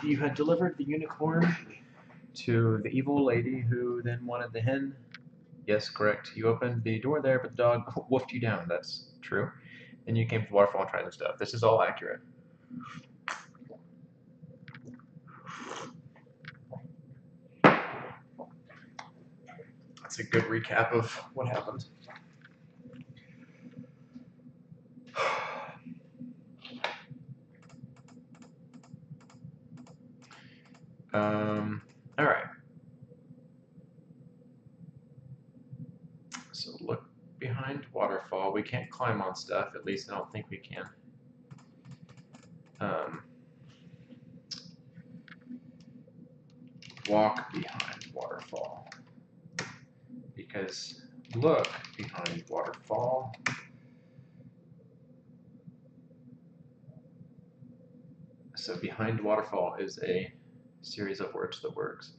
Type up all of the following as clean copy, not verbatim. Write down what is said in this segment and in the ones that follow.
You had delivered the unicorn to the evil lady who then wanted the hen. Yes, correct. You opened the door there, but the dog woofed you down. That's true. Then you came to the waterfall and tried the stuff. This is all accurate. That's a good recap of what happened. All right. So look behind waterfall. We can't climb on stuff. At least I don't think we can. Walk behind waterfall. Because look behind waterfall. So behind waterfall is a series of words that works,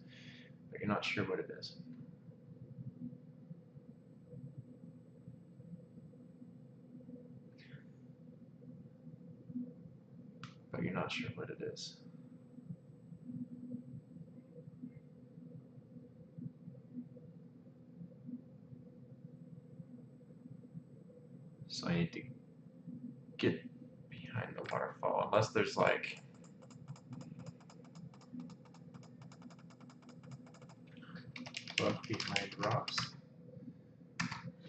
but you're not sure what it is. But you're not sure what it is. So I need to get behind the waterfall, unless there's like look behind rocks.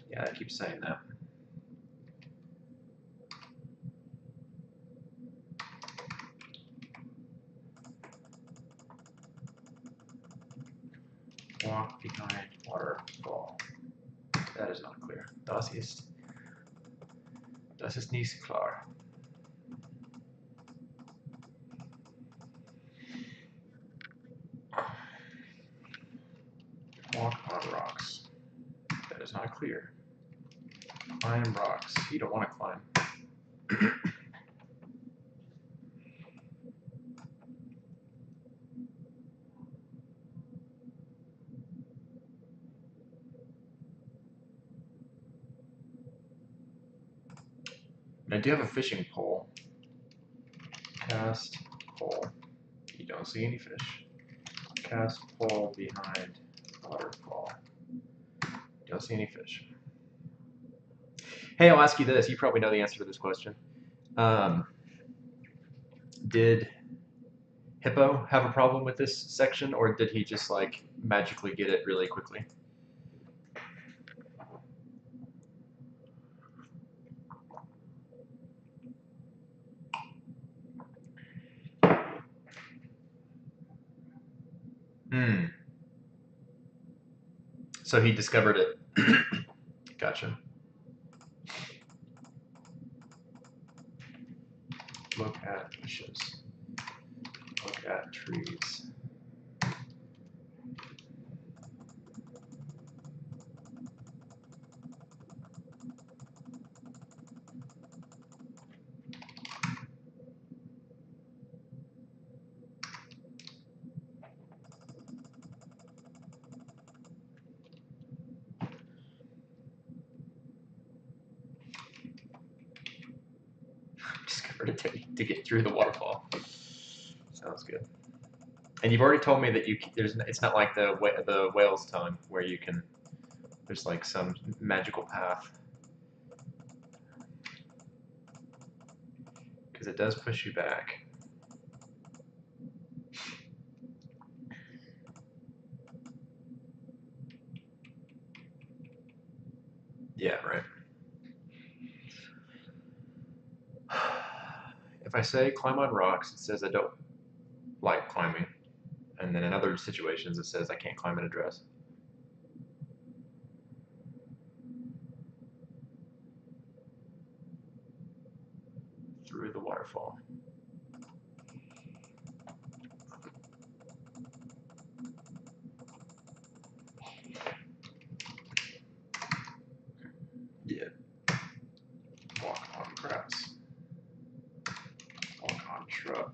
Yeah, I keep saying that. Walk behind waterfall. That is not clear. Das ist nicht klar. Walk on rocks. That is not clear. Climb rocks. You don't want to climb. I do have a fishing pole. Cast pole. You don't see any fish. Cast pole behind waterfall. Don't see any fish. Hey, I'll ask you this. You probably know the answer to this question. Did Hippo have a problem with this section, or did he just like magically get it really quickly? So he discovered it. Gotcha. Look at bushes. Look at trees. Discovered it to get through the waterfall. Sounds good. And you've already told me that it's not like the whale's tongue where you can. There's like some magical path. Because it does push you back. Yeah, right. If I say climb on rocks, it says I don't like climbing. And then in other situations, it says I can't climb in a dress. Through the waterfall. Yeah. Walk on grass. Walk on shrub.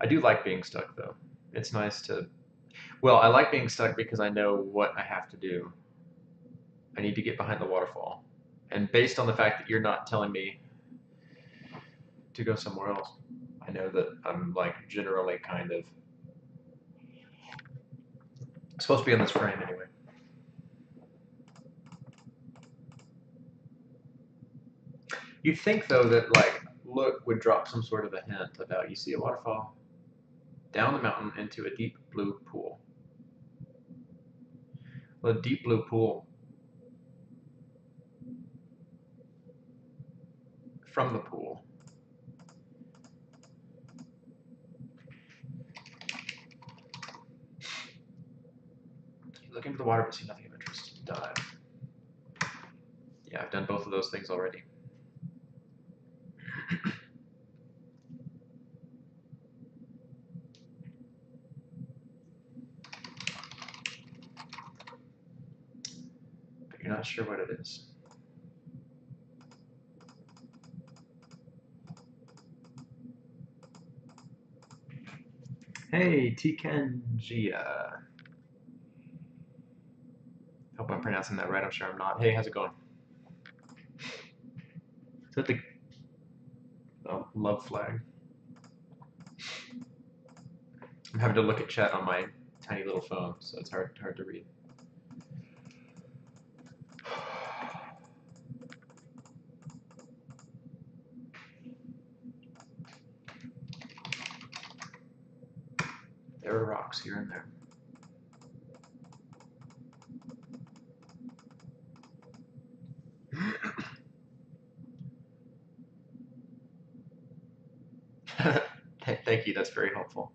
I do like being stuck though. It's nice to. Well, I like being stuck because I know what I have to do. I need to get behind the waterfall, and based on the fact that you're not telling me to go somewhere else, I know that I'm like generally kind of supposed to be on this frame anyway. You'd think though that like look would drop some sort of a hint about you see a waterfall down the mountain into a deep blue pool. Well, a deep blue pool from the pool. You look into the water but see nothing of interest. Dive. Yeah, I've done both of those things already. But you're not sure what it is. Hey, Tikanjia. Hope I'm pronouncing that right. I'm sure I'm not. Hey, how's it going? Is that the love flag? I'm having to look at chat on my tiny little phone, so it's hard to read. There are rocks here and there. Thank you, that's very helpful.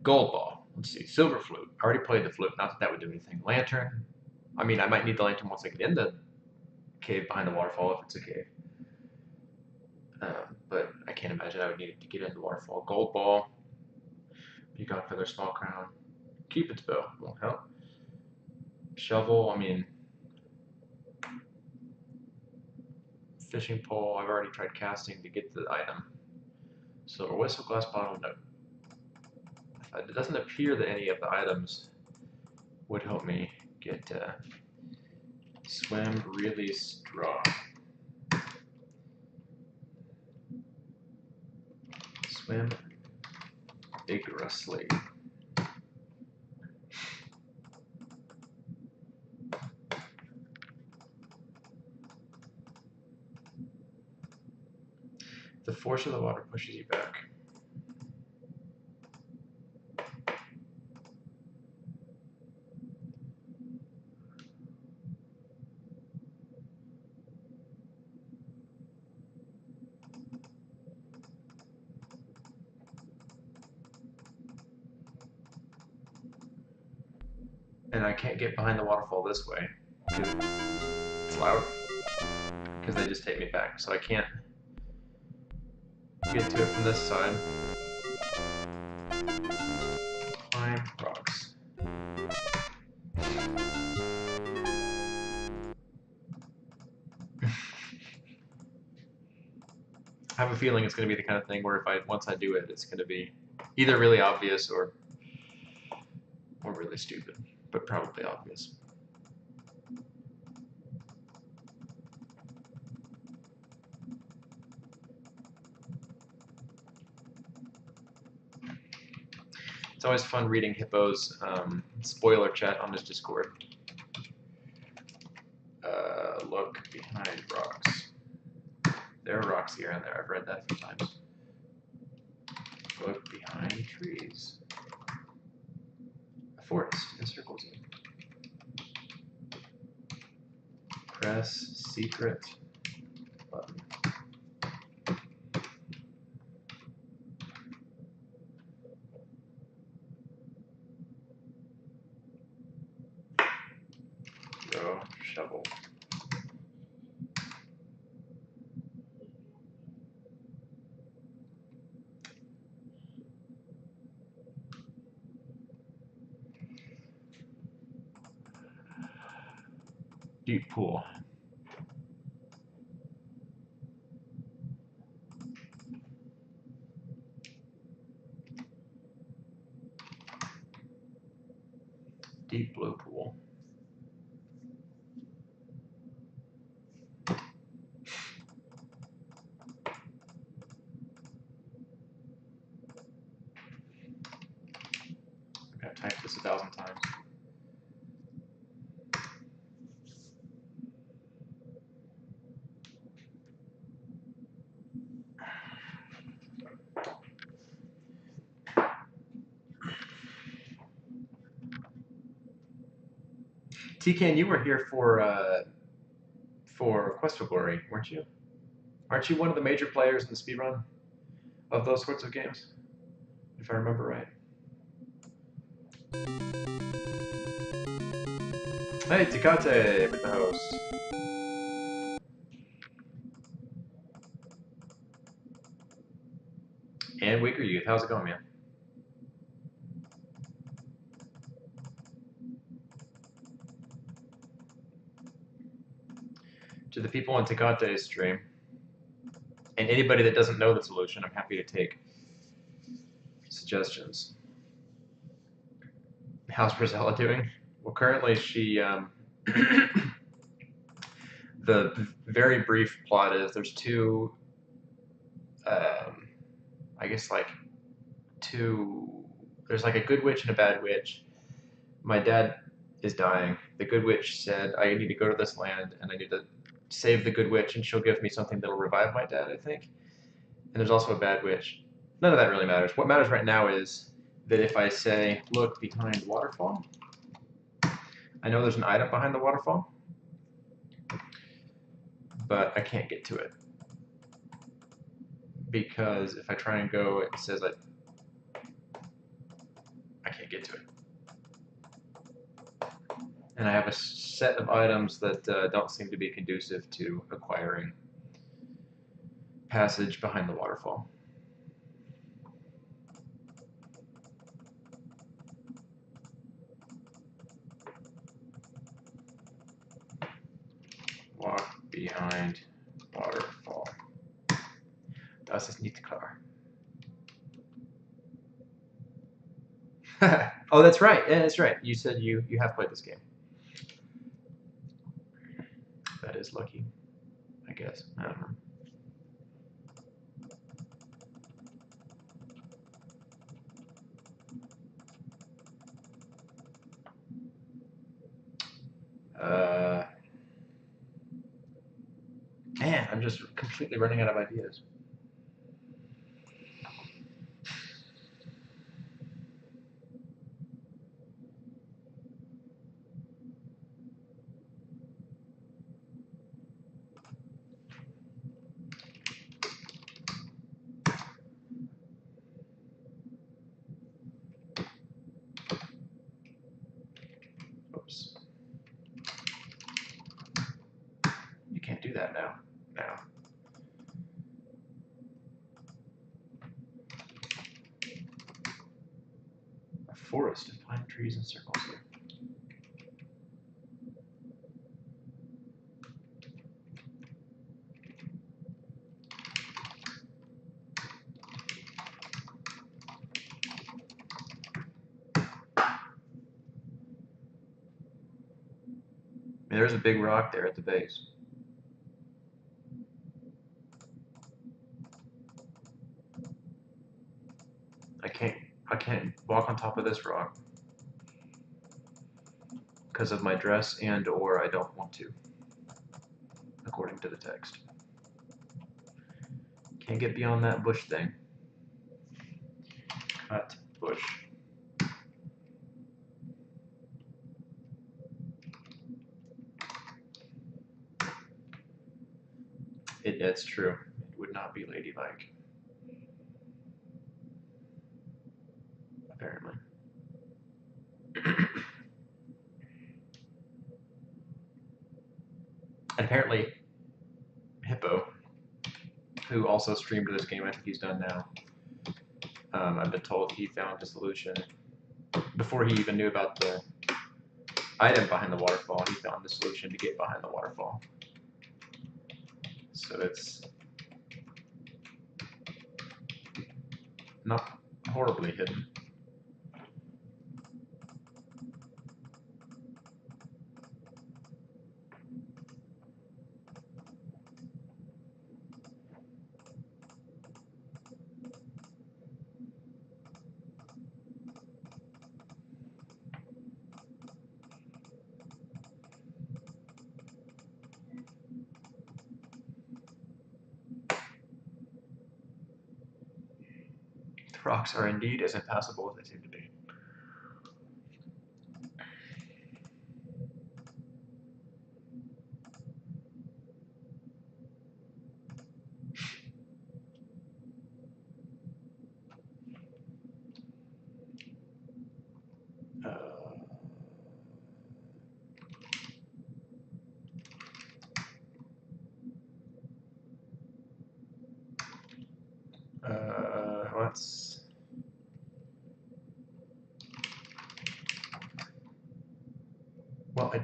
Gold ball. Let's see. Silver flute. I already played the flute. Not that that would do anything. Lantern. I mean, I might need the lantern once I get in the cave behind the waterfall if it's a cave. But I can't imagine I would need it to get in the waterfall. Gold ball. Peacock feather, small crown. Cupid's bow won't help. Shovel. I mean, fishing pole. I've already tried casting to get the item. Silver whistle, glass bottle. No. It doesn't appear that any of the items would help me get swim really strong. Swim vigorously. The force of the water pushes you back. And I can't get behind the waterfall this way because it's loud. Because they just take me back. So I can't get to it from this side. Climb rocks. I have a feeling it's going to be the kind of thing where once I do it, it's going to be either really obvious or really stupid, but probably obvious. It's always fun reading Hippo's spoiler chat on his Discord. Look behind rocks. There are rocks here and there. I've read that a few times. Look behind trees. A forest encircles you. Press secret button. Go shovel. Deep pool. Deep blue pool. I'm gonna type this 1,000 times. TKN, you were here for Quest for Glory, weren't you? Aren't you one of the major players in the speedrun of those sorts of games? If I remember right. Hey, Tecate with the host. And Weaker Youth, how's it going, man? To the people on Tecate's stream, and anybody that doesn't know the solution, I'm happy to take suggestions. How's Priscilla doing? Well, currently she, the very brief plot is there's two, I guess like there's like a good witch and a bad witch. My dad is dying. The good witch said, I need to go to this land and I need to save the good witch and she'll give me something that'll revive my dad, I think. And there's also a bad witch. None of that really matters. What matters right now is that if I say, look behind waterfall, I know there's an item behind the waterfall, but I can't get to it. Because if I try and go, it says I can't get to it. And I have a set of items that don't seem to be conducive to acquiring passage behind the waterfall. Walk behind waterfall. Das ist nicht klar. Oh, that's right. Yeah, that's right. You said you have played this game. That is lucky, I guess. I don't know. Man, I'm just completely running out of ideas. Oops. You can't do that now. A forest of pine trees and circles here. There's a big rock there at the base. I can't walk on top of this rock because of my dress and or I don't want to, according to the text. Can't get beyond that bush thing. Cut bush. It's true. It would not be ladylike. Apparently. And apparently, Hippo, who also streamed this game, I think he's done now. I've been told he found a solution before he even knew about the item behind the waterfall. He found the solution to get behind the waterfall. So it's not horribly hidden. Rocks are indeed as impassable as they seem to be. Let's. Well, okay.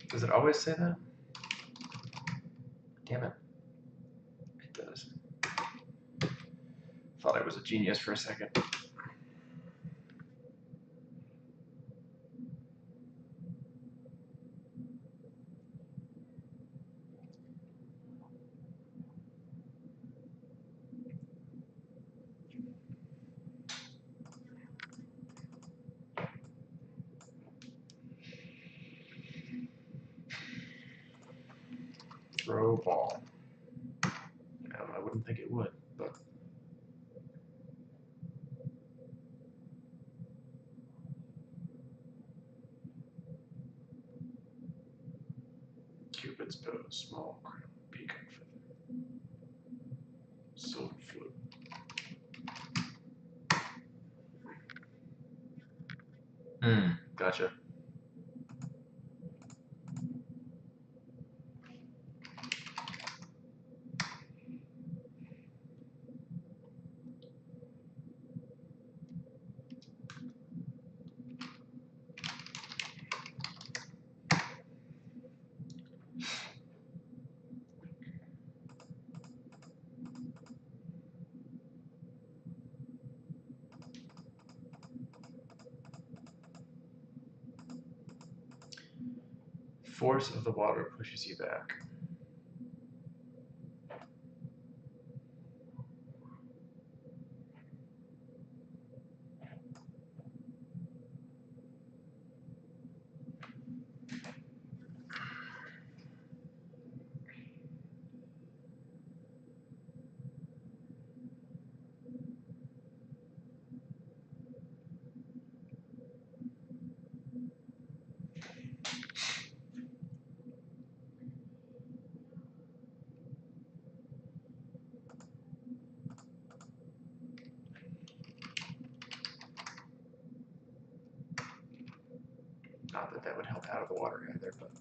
Does it always say that? Damn it. It does. Thought I was a genius for a second. Throw ball. I wouldn't think it would, but. Cupid's bow, small crown, peacock feather, silver foot. Gotcha. Force of the water pushes you back. Not that that would help out of the water either, but.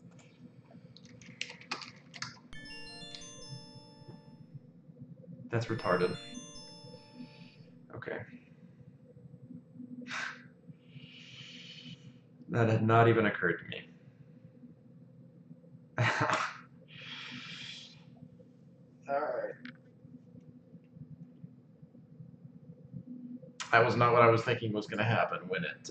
That's retarded. Okay. That had not even occurred to me. Alright. That was not what I was thinking was going to happen when it.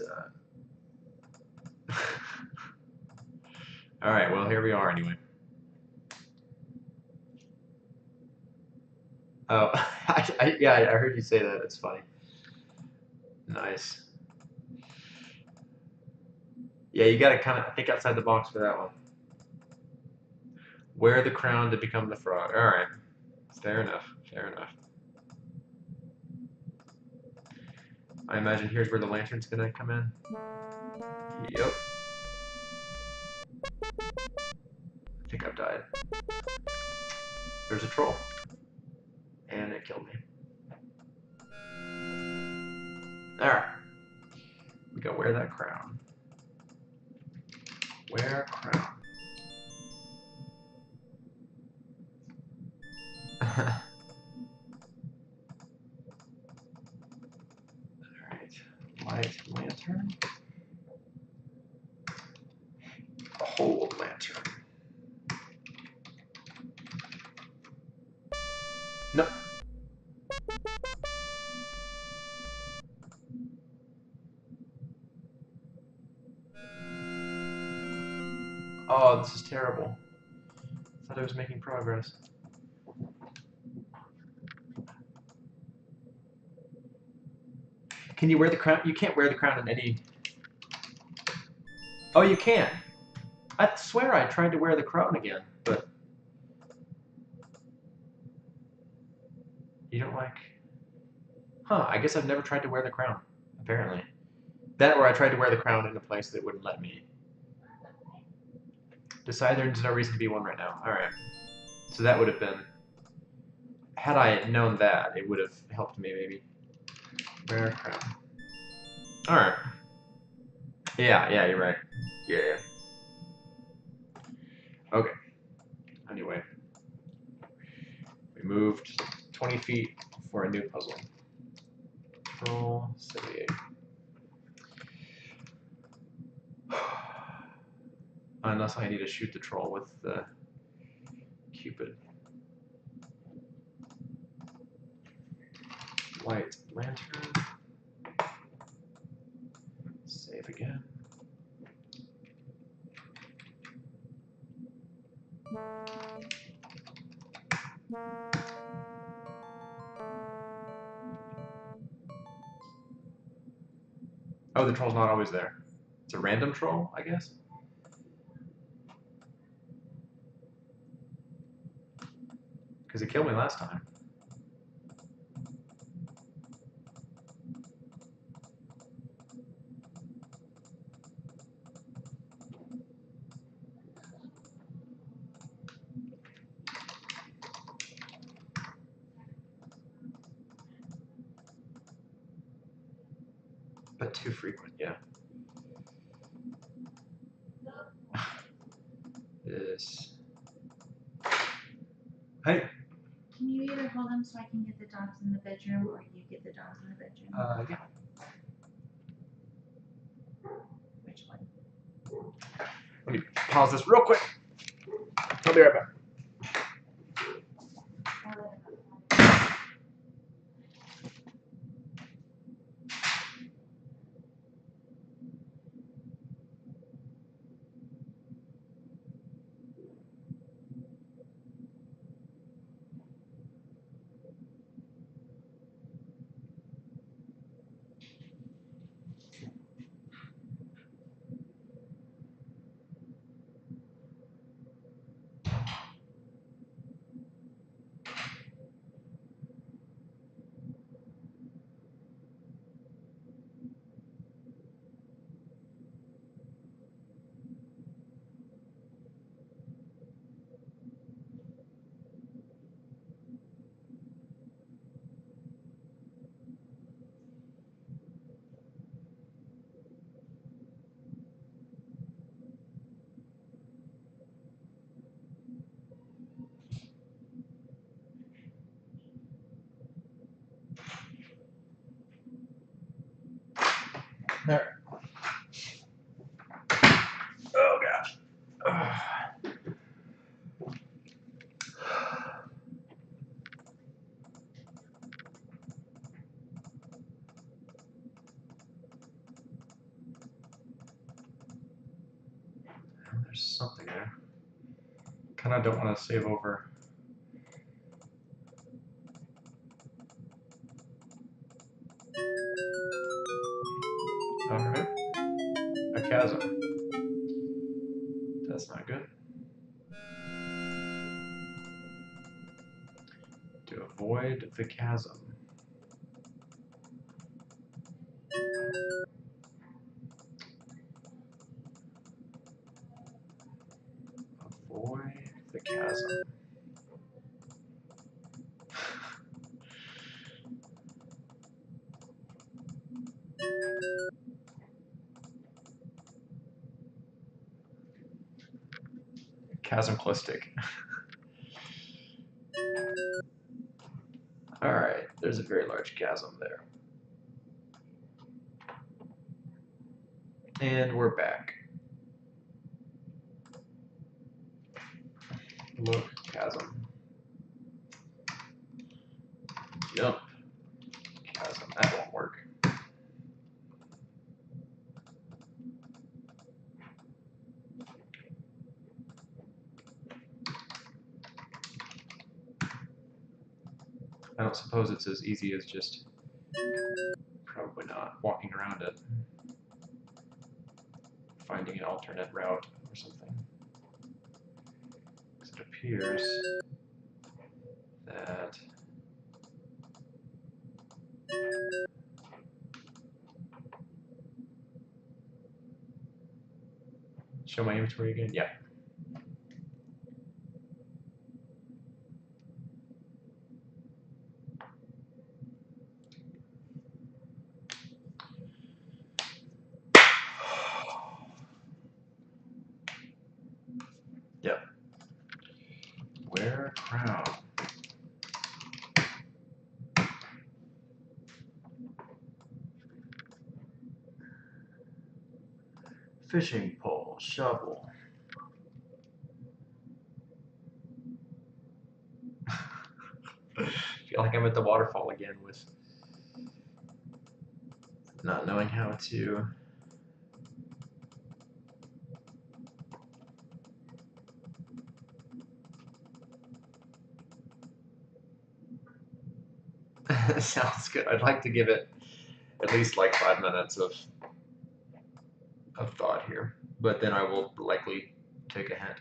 Alright, well, here we are anyway. Oh, yeah, I heard you say that. It's funny. Nice. Yeah, you gotta kind of think outside the box for that one. Wear the crown to become the frog. Alright. Fair enough. Fair enough. I imagine here's where the lantern's gonna come in. Yep. I think I've died. There's a troll. And it killed me. Alright. We gotta wear that crown. Wear crown. Alright. Light lantern. Hold lantern. No. Oh, this is terrible. I thought I was making progress. Can you wear the crown? You can't wear the crown in any... Oh, you can. I swear I tried to wear the crown again, but... You don't like... Huh, I guess I've never tried to wear the crown, apparently. That or I tried to wear the crown in a place that wouldn't let me. Decide there's no reason to be one right now. Alright. So that would have been... Had I known that, it would have helped me, maybe. Wear crown. Alright. Yeah, you're right. Yeah. Okay. Anyway. We moved 20 feet for a new puzzle. Control 78. Unless I need to shoot the troll with the Cupid. Light lantern. Save again. Oh, the troll's not always there. It's a random troll, I guess? Because it killed me last time. But too frequent, yeah. This. Hey. Can you either hold them so I can get the dogs in the bedroom, or you get the dogs in the bedroom? Yeah. Which one? Let me pause this real quick. I'll be right back. There. Oh gosh. There's something there. Kind of don't want to save over. Alright. A chasm. That's not good. To avoid the chasm. Avoid the chasm. Chasmclistic. Alright, there's a very large chasm there. And we're back. Look, chasm. Jump. Chasm. That won't work. I don't suppose it's as easy as just... Probably Probably not. Walking around it. Finding an alternate route or something. Because it appears that show my inventory again? Yeah. Yep. Wear crown. Fishing pole, shovel. I feel like I'm at the waterfall again with not knowing how to. Sounds good. I'd like to give it at least like 5 minutes of thought here, but then I will likely take a hint.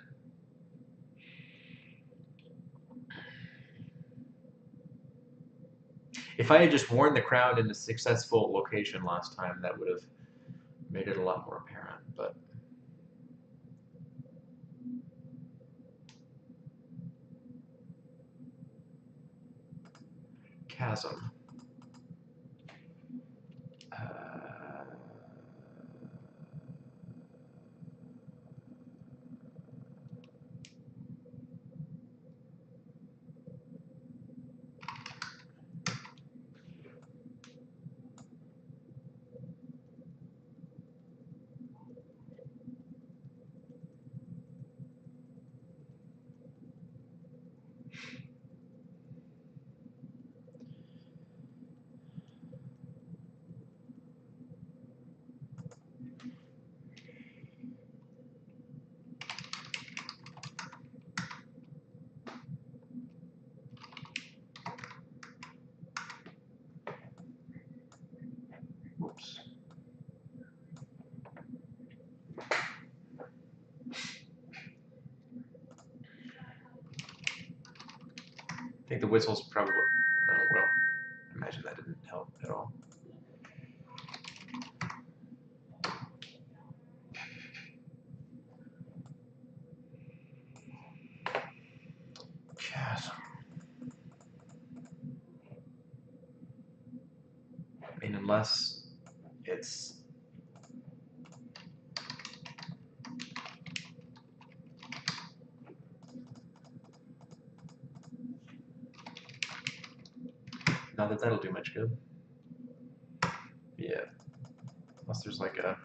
If I had just worn the crown in a successful location last time, that would have made it a lot more apparent, but chasm. Whoops. I think the whistle's probably, well, I imagine that didn't help at all. Chasm. I mean, unless it's not that that'll do much good. Yeah. Unless there's like a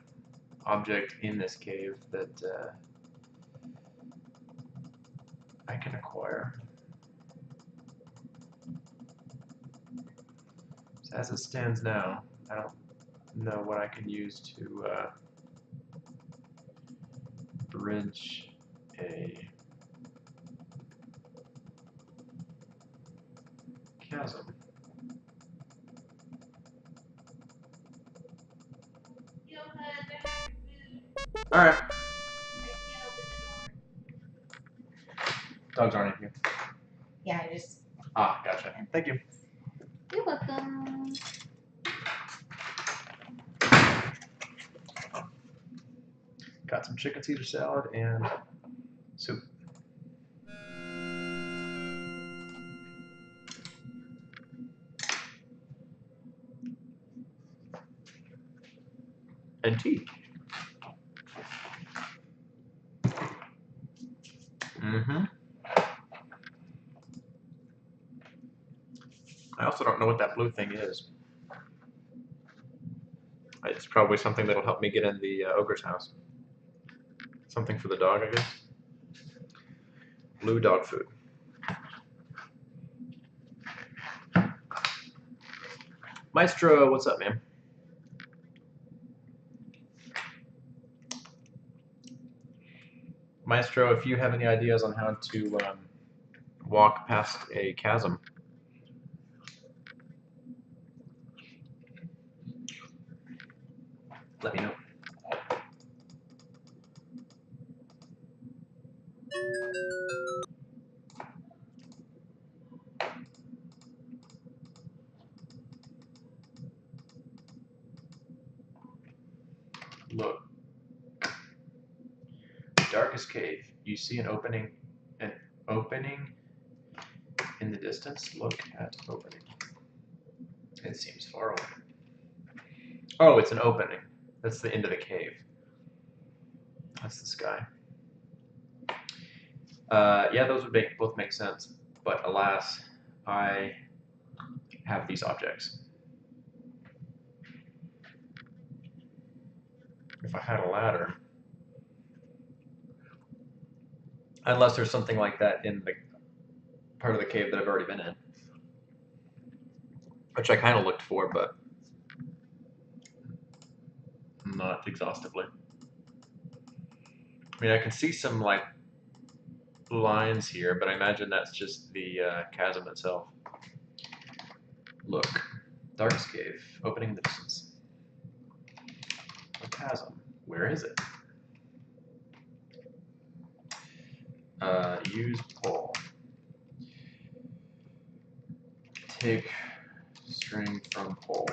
object in this cave that I can acquire. So as it stands now, I don't know what I can use to bridge a chasm. All right. Dogs aren't in here. Yeah, I just. Ah, gotcha. Thank you. You're welcome. Got some chicken Caesar salad and soup. And tea. Mm-hmm. I also don't know what that blue thing is. It's probably something that'll help me get in the ogre's house. Something for the dog, I guess. Blue dog food. Maestro, what's up, man? Maestro, if you have any ideas on how to walk past a chasm. let me know. Look. Darkest cave. You see an opening in the distance. Look at opening. It seems far away. Oh, it's an opening. That's the end of the cave. That's the sky. Yeah, those would both make sense. But alas, I have these objects. If I had a ladder, unless there's something like that in the part of the cave that I've already been in, which I kind of looked for, but not exhaustively. I mean, I can see some like lines here, but I imagine that's just the chasm itself. Look, darkest cave, opening in the distance. A chasm. Where is it? Use pole. Take string from pole.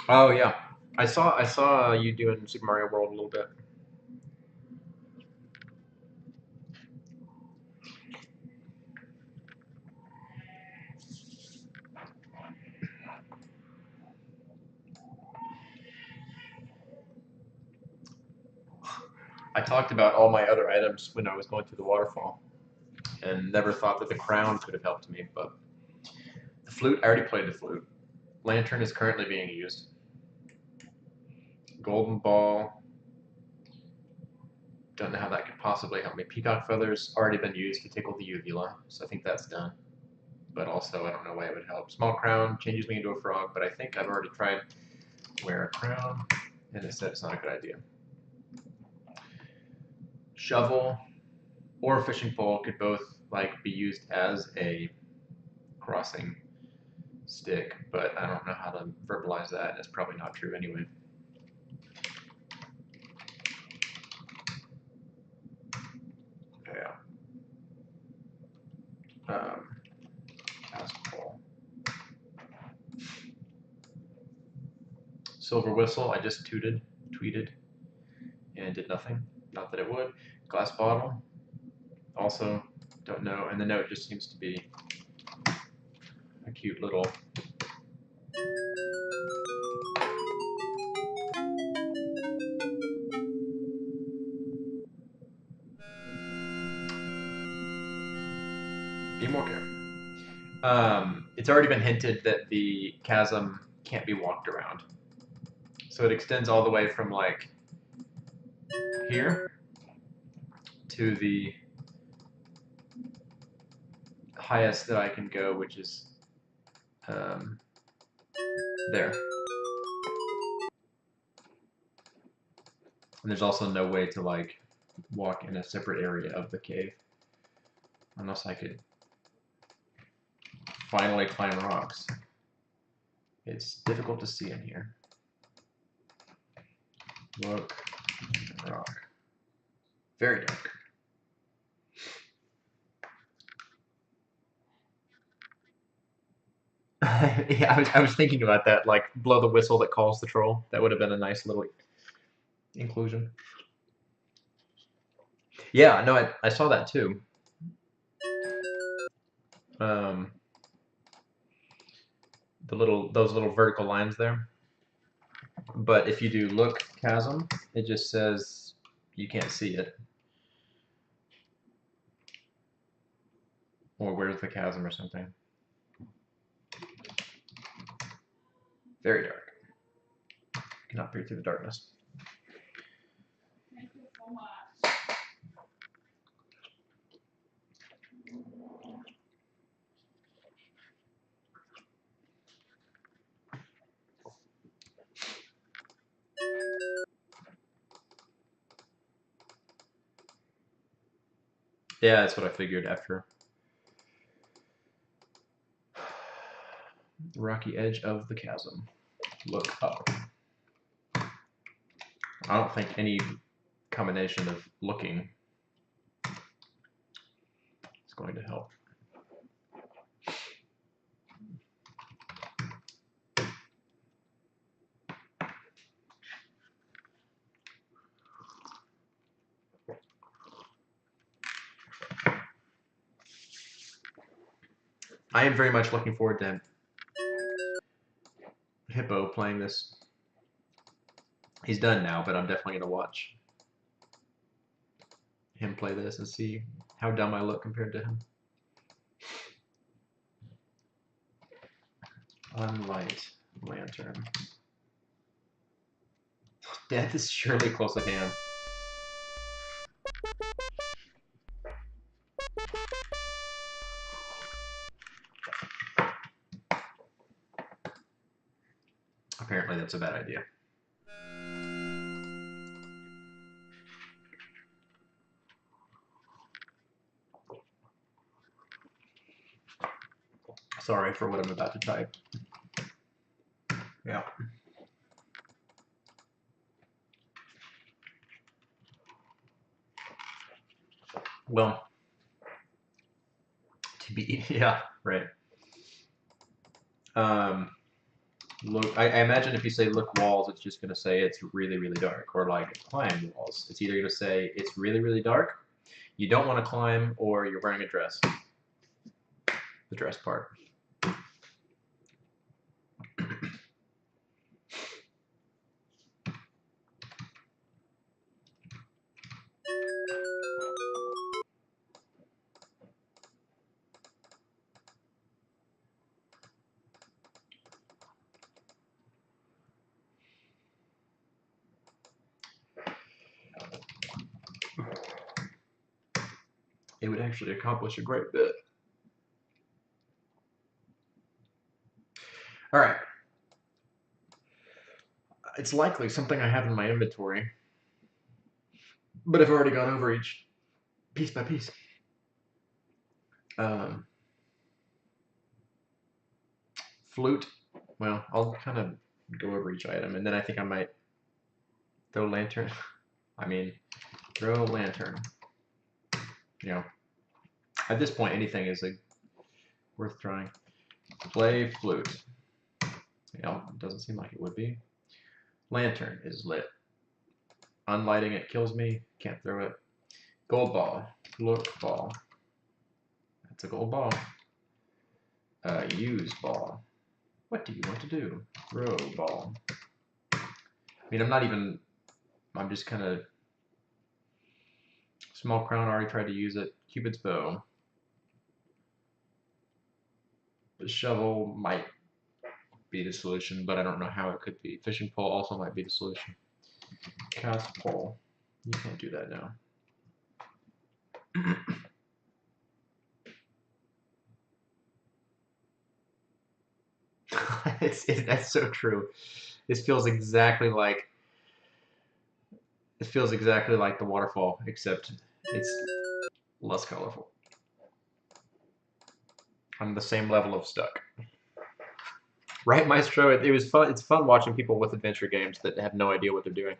Oh yeah, I saw you doing Super Mario World a little bit. I talked about all my other items when I was going through the waterfall, and never thought that the crown could have helped me, but the flute, I already played the flute. Lantern is currently being used. Golden ball, don't know how that could possibly help me. Peacock feathers, already been used to tickle the uvula, so I think that's done. But also, I don't know why it would help. Small crown changes me into a frog, but I think I've already tried wear a crown, and it said it's not a good idea. Shovel or a fishing pole could both like be used as a crossing stick, but I don't know how to verbalize that, and it's probably not true anyway. Yeah. Cast pole. Silver whistle, I just tweeted, and did nothing. Not that it would. Glass bottle, also don't know, and the note just seems to be a cute little be more careful. It's already been hinted that the chasm can't be walked around. So it extends all the way from like here to the highest that I can go, which is there. And there's also no way to like walk in a separate area of the cave. Unless I could finally climb rocks. It's difficult to see in here. Look, rock. Very dark. Yeah, I was thinking about that, like blow the whistle that calls the troll. That would have been a nice little inclusion. Yeah, no, I saw that too. Those little vertical lines there. But if you do look chasm, it just says you can't see it. Or where's the chasm or something. Very dark. Cannot peer through the darkness. Thank you so much. Yeah, that's what I figured after. Rocky edge of the chasm. Look up. I don't think any combination of looking is going to help. I am very much looking forward to Hippo playing this. He's done now, but I'm definitely going to watch him play this and see how dumb I look compared to him. Unlight lantern. Death is surely close at hand. Apparently that's a bad idea. Sorry for what I'm about to type. Yeah. Well, to be, yeah, right. Look, I imagine if you say look walls, it's just going to say it's really, really dark. Or like climb walls. It's either going to say it's really, really dark, you don't want to climb, or you're wearing a dress. The dress part. It would actually accomplish a great bit. All right. It's likely something I have in my inventory, but I've already gone over each piece by piece. Flute. Well, I'll kind of go over each item, and then I think I might throw lantern. I mean, throw lantern. You know, at this point, anything is like worth trying. Play flute. Yeah, it doesn't seem like it would be. Lantern is lit. Unlighting it kills me. Can't throw it. Gold ball. Look ball. That's a gold ball. Use ball. What do you want to do? Throw ball. I mean, I'm just kind of... Small crown, already tried to use it. Cupid's bow. The shovel might be the solution, but I don't know how it could be. Fishing pole also might be the solution. Cast pole. You can't do that now. That's so true. This feels exactly like the waterfall, except it's less colorful. I'm the same level of stuck. Right, Maestro? It was fun. It's fun watching people with adventure games that have no idea what they're doing.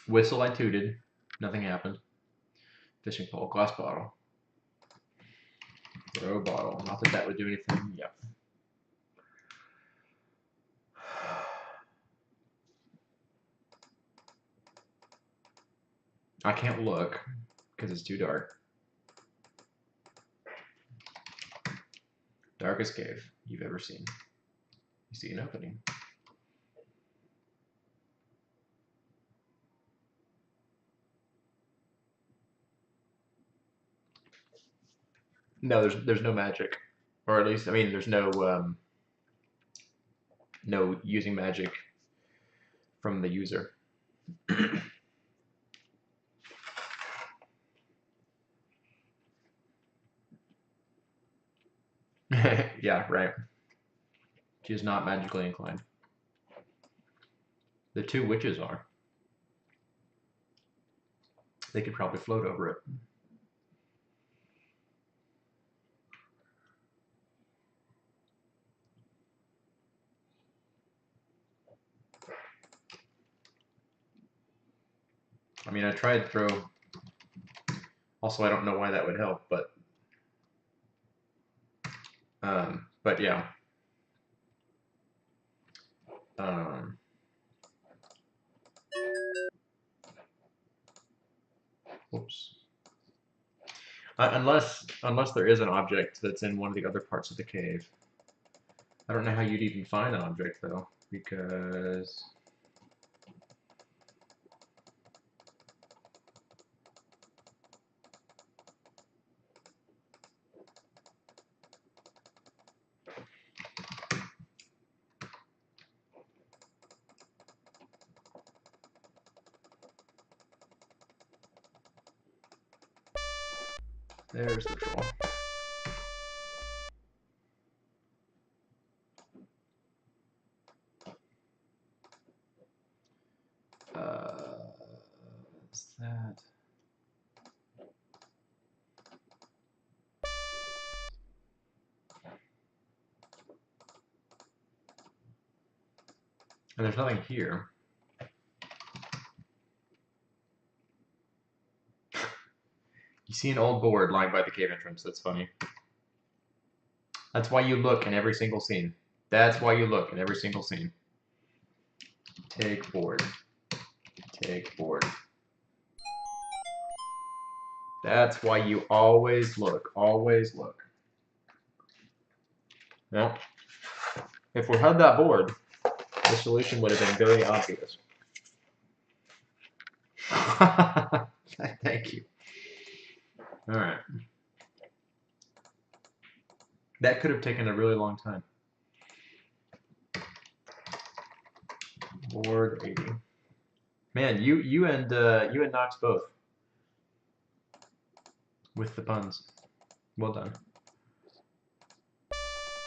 Whistle, I tooted. Nothing happened. Fishing pole, glass bottle. Throw bottle. Not that that would do anything. Yep. I can't look because it's too dark. Darkest cave you've ever seen. You see an opening. No, there's no magic, or at least I mean there's no no using magic from the user. Yeah, right. She is not magically inclined. The two witches are. They could probably float over it. I mean, I tried to throw. Also, I don't know why that would help, but yeah. Oops. Unless there is an object that's in one of the other parts of the cave. I don't know how you'd even find an object though, because there's the troll. What's that? And there's nothing here. You see an old board lying by the cave entrance. That's funny. That's why you look in every single scene. That's why you look in every single scene. Take board. Take board. That's why you always look. Always look. Well, if we had that board, the solution would have been very obvious. Thank you. All right. That could have taken a really long time. Board 80. Man, you and Knox both with the puns. Well done.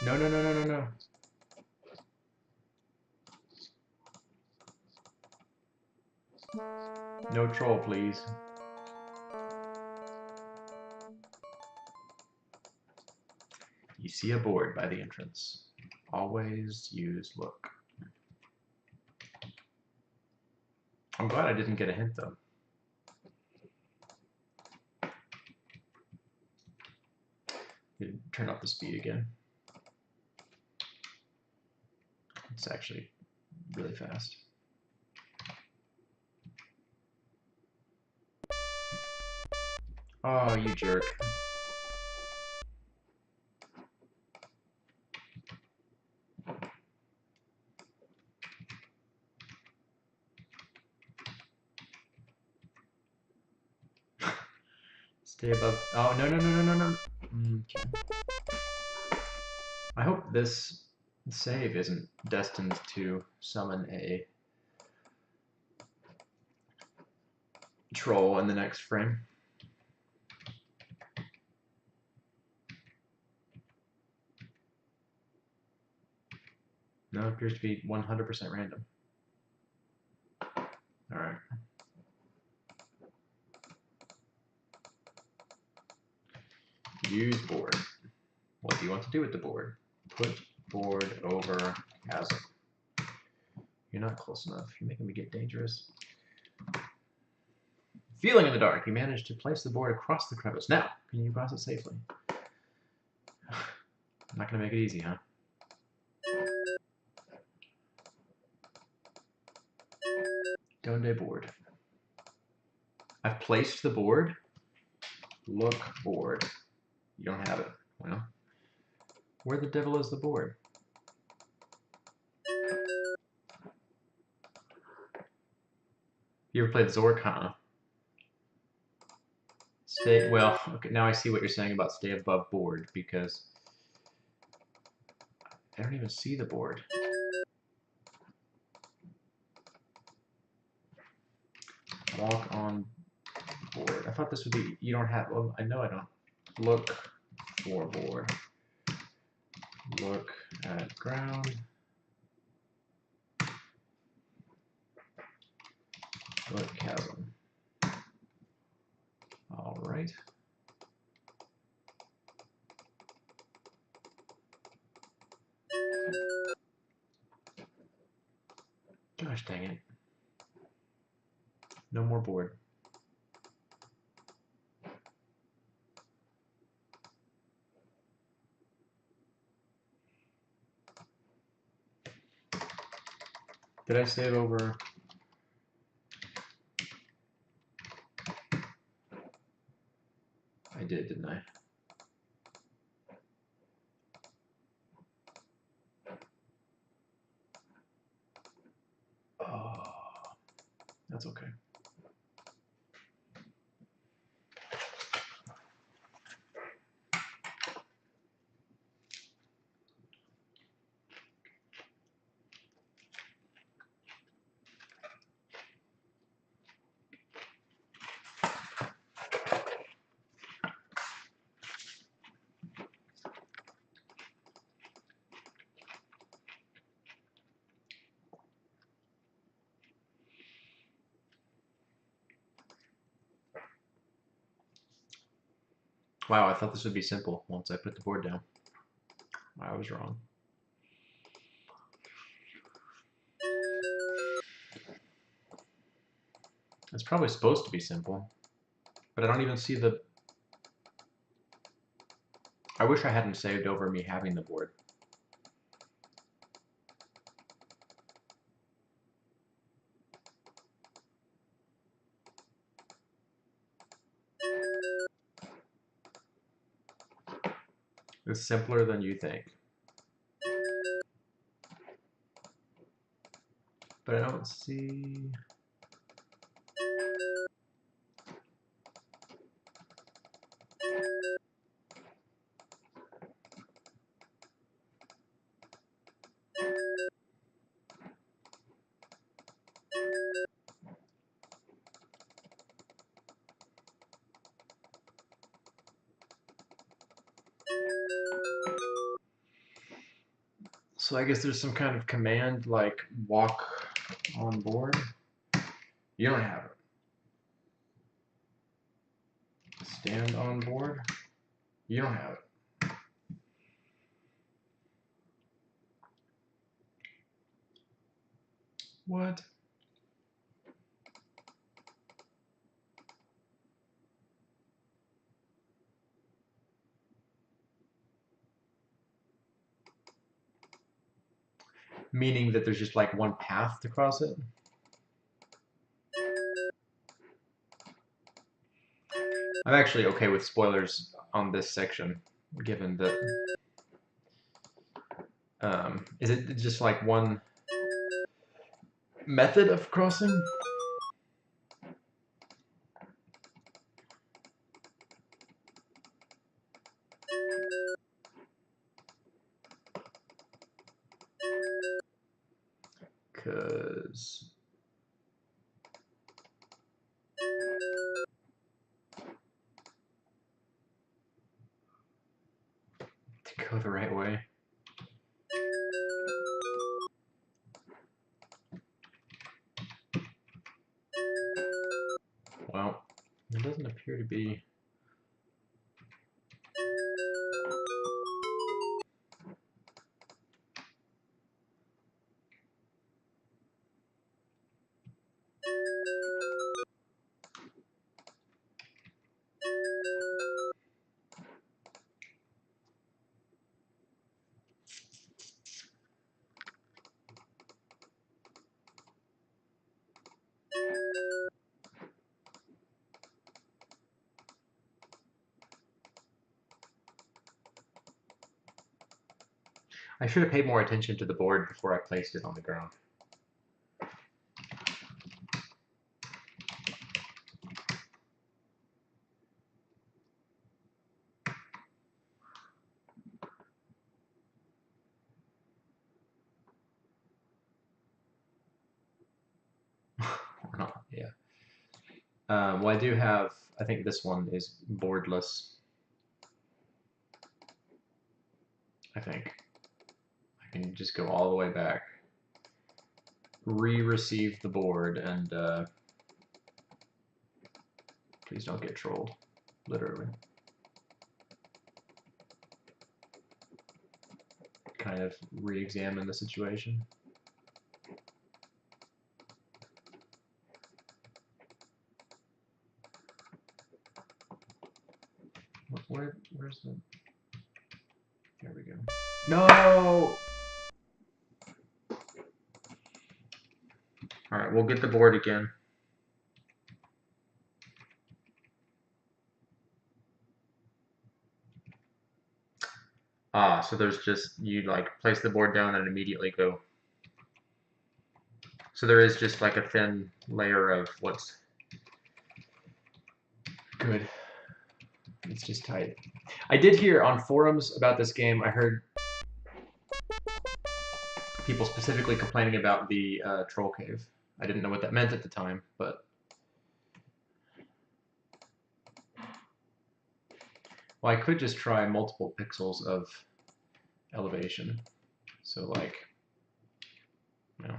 No, no, no, no, no, no. No troll, please. You see a board by the entrance. Always use look. I'm glad I didn't get a hint though. Turn up the speed again. It's actually really fast. Oh, you jerk. Stay above. Oh, no, no, no, no, no, no. Okay. I hope this save isn't destined to summon a troll in the next frame. No, it appears to be 100% random. All right. Use board. What do you want to do with the board? Put board over chasm. You're not close enough. You're making me get dangerous. Feeling in the dark. You managed to place the board across the crevice. Now, can you cross it safely? I'm not going to make it easy, huh? Donde board. I've placed the board. Look board. You don't have it. Well, where the devil is the board? You ever played Zork, huh? Stay, well, okay, now I see what you're saying about stay above board, because I don't even see the board. Walk on board. I thought this would be, you don't have, well, I know I don't. Look for board. Look at ground. Look, chasm. All right. Gosh dang it. No more board. Did I save over? I did, didn't I? Oh, that's okay. Wow, I thought this would be simple once I put the board down. I was wrong. It's probably supposed to be simple, but I don't even see the... I wish I hadn't saved over me having the board. It's simpler than you think. But I don't see... So I guess there's some kind of command like walk on board. You don't have it. Stand on board. You don't have it. What? Meaning that there's just like one path to cross it? I'm actually okay with spoilers on this section, given that... is it just like one method of crossing? Because... to go the right way. Well, there doesn't appear to be... I should have paid more attention to the board before I placed it on the ground. Or not, yeah. Well, I do have, I think this one is boardless. I think. I can just go all the way back, re-receive the board, and Please don't get trolled, literally. Kind of re-examine the situation. Where's the... There we go. No! Alright, we'll get the board again. Ah, so there's just, you like place the board down and immediately go. So there is just like a thin layer of what's good. It's just tight. I did hear on forums about this game, I heard people specifically complaining about the troll cave. I didn't know what that meant at the time, but... Well, I could just try multiple pixels of elevation. So like, you know.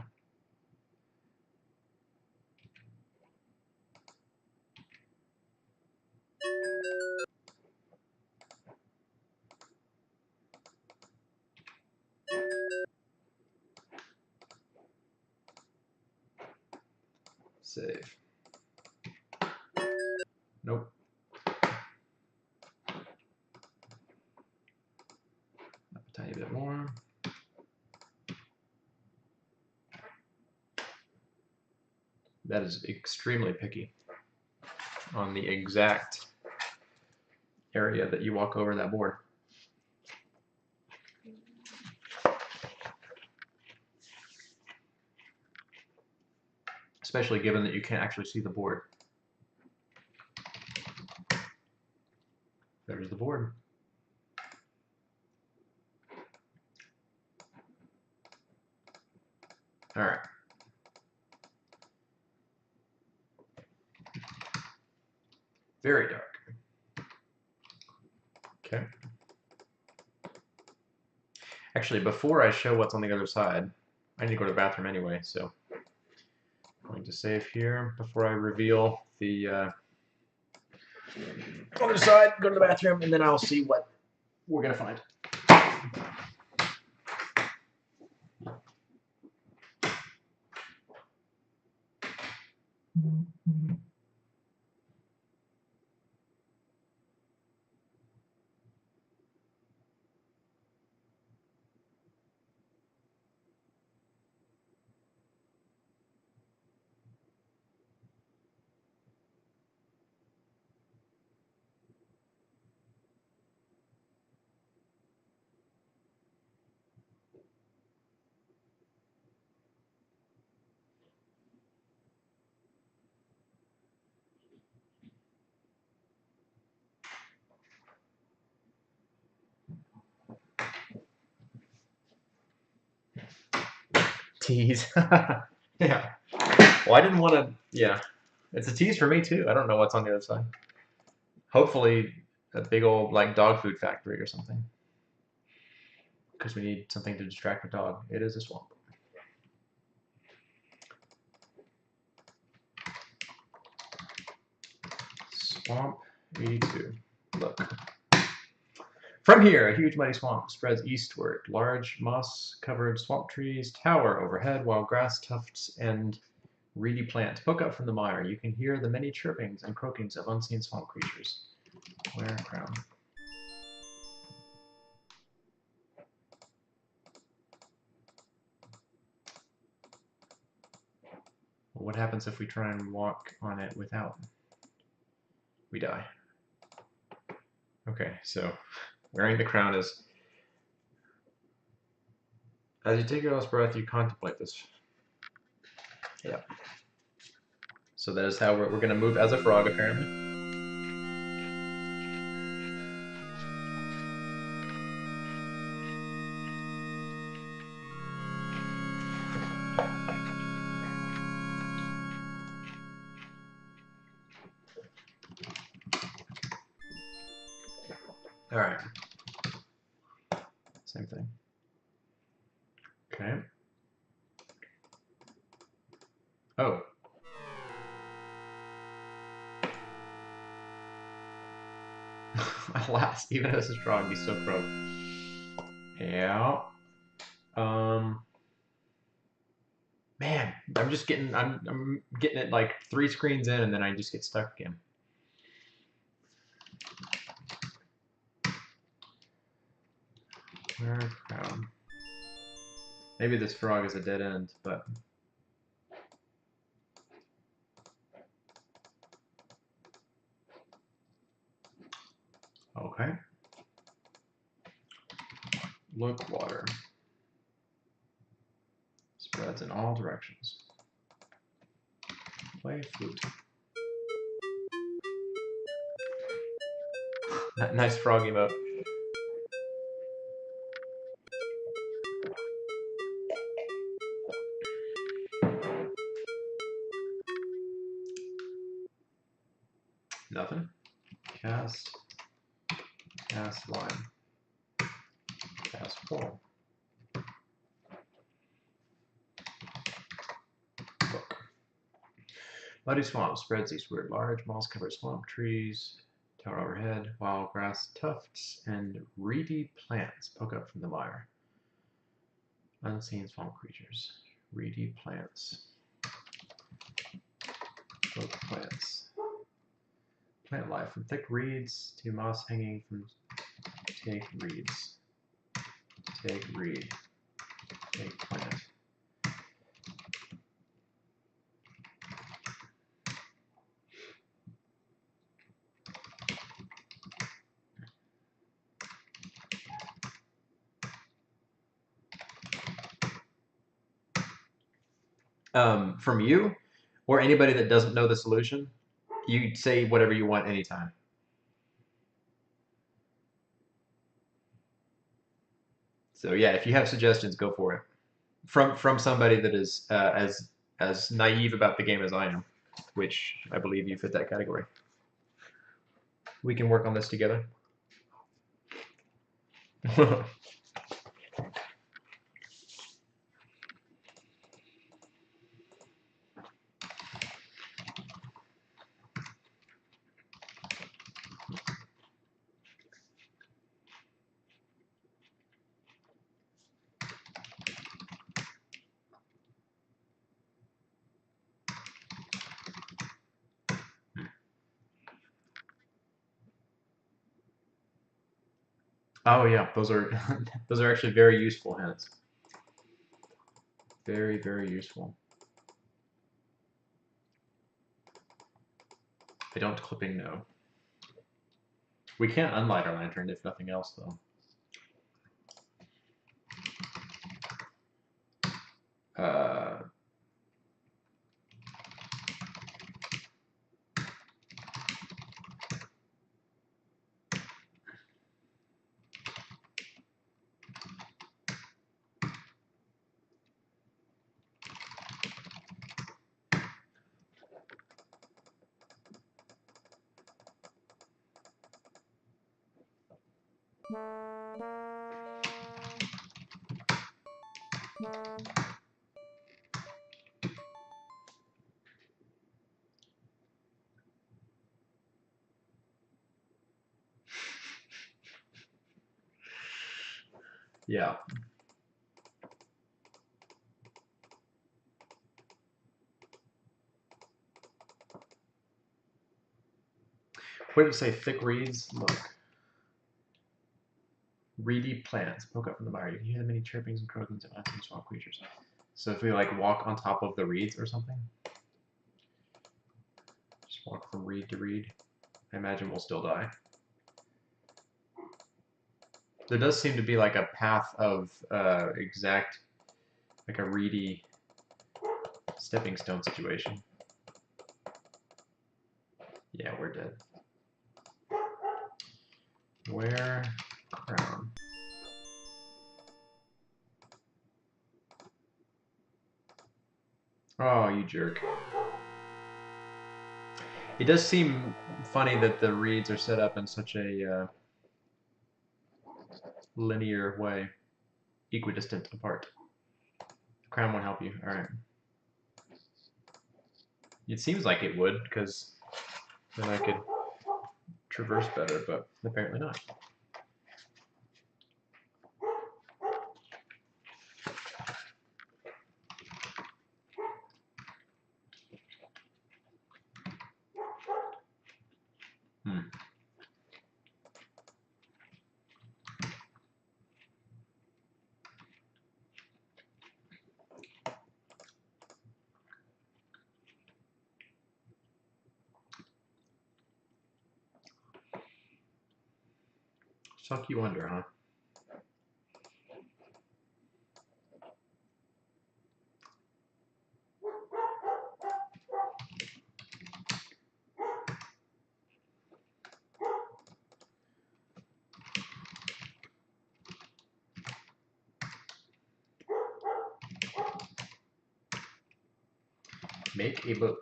Save. Nope. A tiny bit more. That is extremely picky on the exact area that you walk over that board. Especially given that you can't actually see the board. There's the board. All right. Very dark. Okay. Actually, before I show what's on the other side, I need to go to the bathroom anyway, so I'm going to save here before I reveal the other side, go to the bathroom, and then I'll see what we're going to find. Tease. Yeah. Well, I didn't want to, yeah. It's a tease for me, too. I don't know what's on the other side. Hopefully, a big old, like, dog food factory or something. Because we need something to distract the dog. It is a swamp. Swamp 82. Look. From here, a huge muddy swamp spreads eastward. Large moss-covered swamp trees tower overhead, while grass tufts and reedy plants poke up from the mire. You can hear the many chirpings and croakings of unseen swamp creatures. Where crown? Well, what happens if we try and walk on it without? We die. Okay, so wearing the crown is... As you take your last breath, you contemplate this. Yeah. So that is how we're going to move as a frog, apparently. All right. Same thing. Okay. Oh. Alas, even as a strong, he's so broke. Yeah. Man, I'm getting it like 3 screens in, and then I just get stuck again. Crown. Maybe this frog is a dead end, but okay. Look, water. Spreads in all directions. Play flute. Nice frog emote. Nothing. Cast line. Cast pull. Book. Muddy swamp spreads eastward. Large moss-covered swamp trees tower overhead, while grass tufts and reedy plants poke up from the mire. Unseen swamp creatures. Reedy plants. Book plants. Plant life from thick reeds to moss hanging from take reeds. Take reed. Take plant. From you or anybody that doesn't know the solution, you say whatever you want anytime. So yeah, if you have suggestions, go for it. From somebody that is as naive about the game as I am, which I believe you fit that category. We can work on this together. Oh yeah, those are those are actually very useful hints. Very, very useful. I don't clipping no. We can't unlight our lantern if nothing else though. Yeah. What did it say? Thick reeds? Look. Reedy plants poke up from the mire. You can hear the many chirpings and croakings of unseen swamp creatures. So if we like walk on top of the reeds or something, just walk from reed to reed, I imagine we'll still die. There does seem to be like a path of exact, like a reedy stepping stone situation. Yeah, we're dead. Where crown? Oh, you jerk. It does seem funny that the reeds are set up in such a linear way, equidistant apart. Crown won't help you. All right. It seems like it would, because then I could traverse better, but apparently not. Suck you under, huh? Make a boat.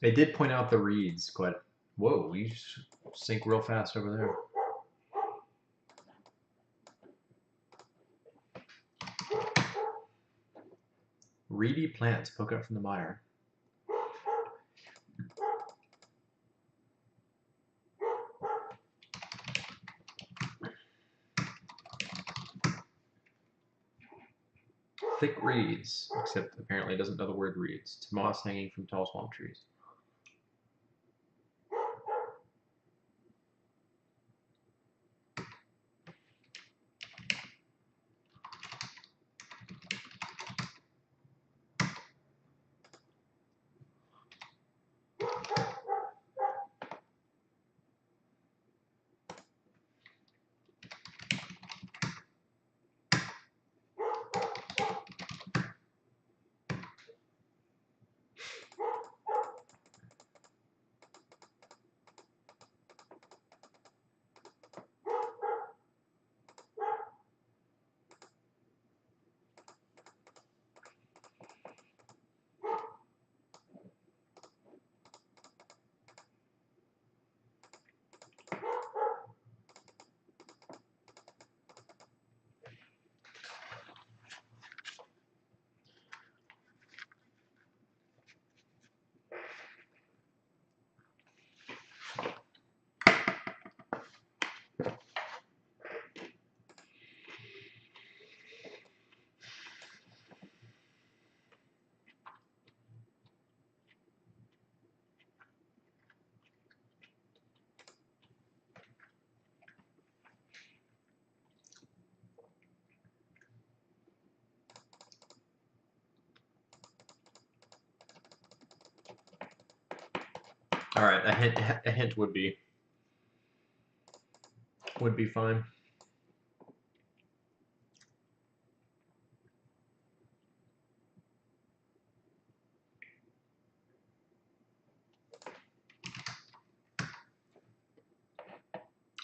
They did point out the reeds quite. Whoa, you sink real fast over there. Reedy plants poke up from the mire. Thick reeds, except apparently it doesn't know the word reeds. It's moss hanging from tall swamp trees. All right, a hint would be fine.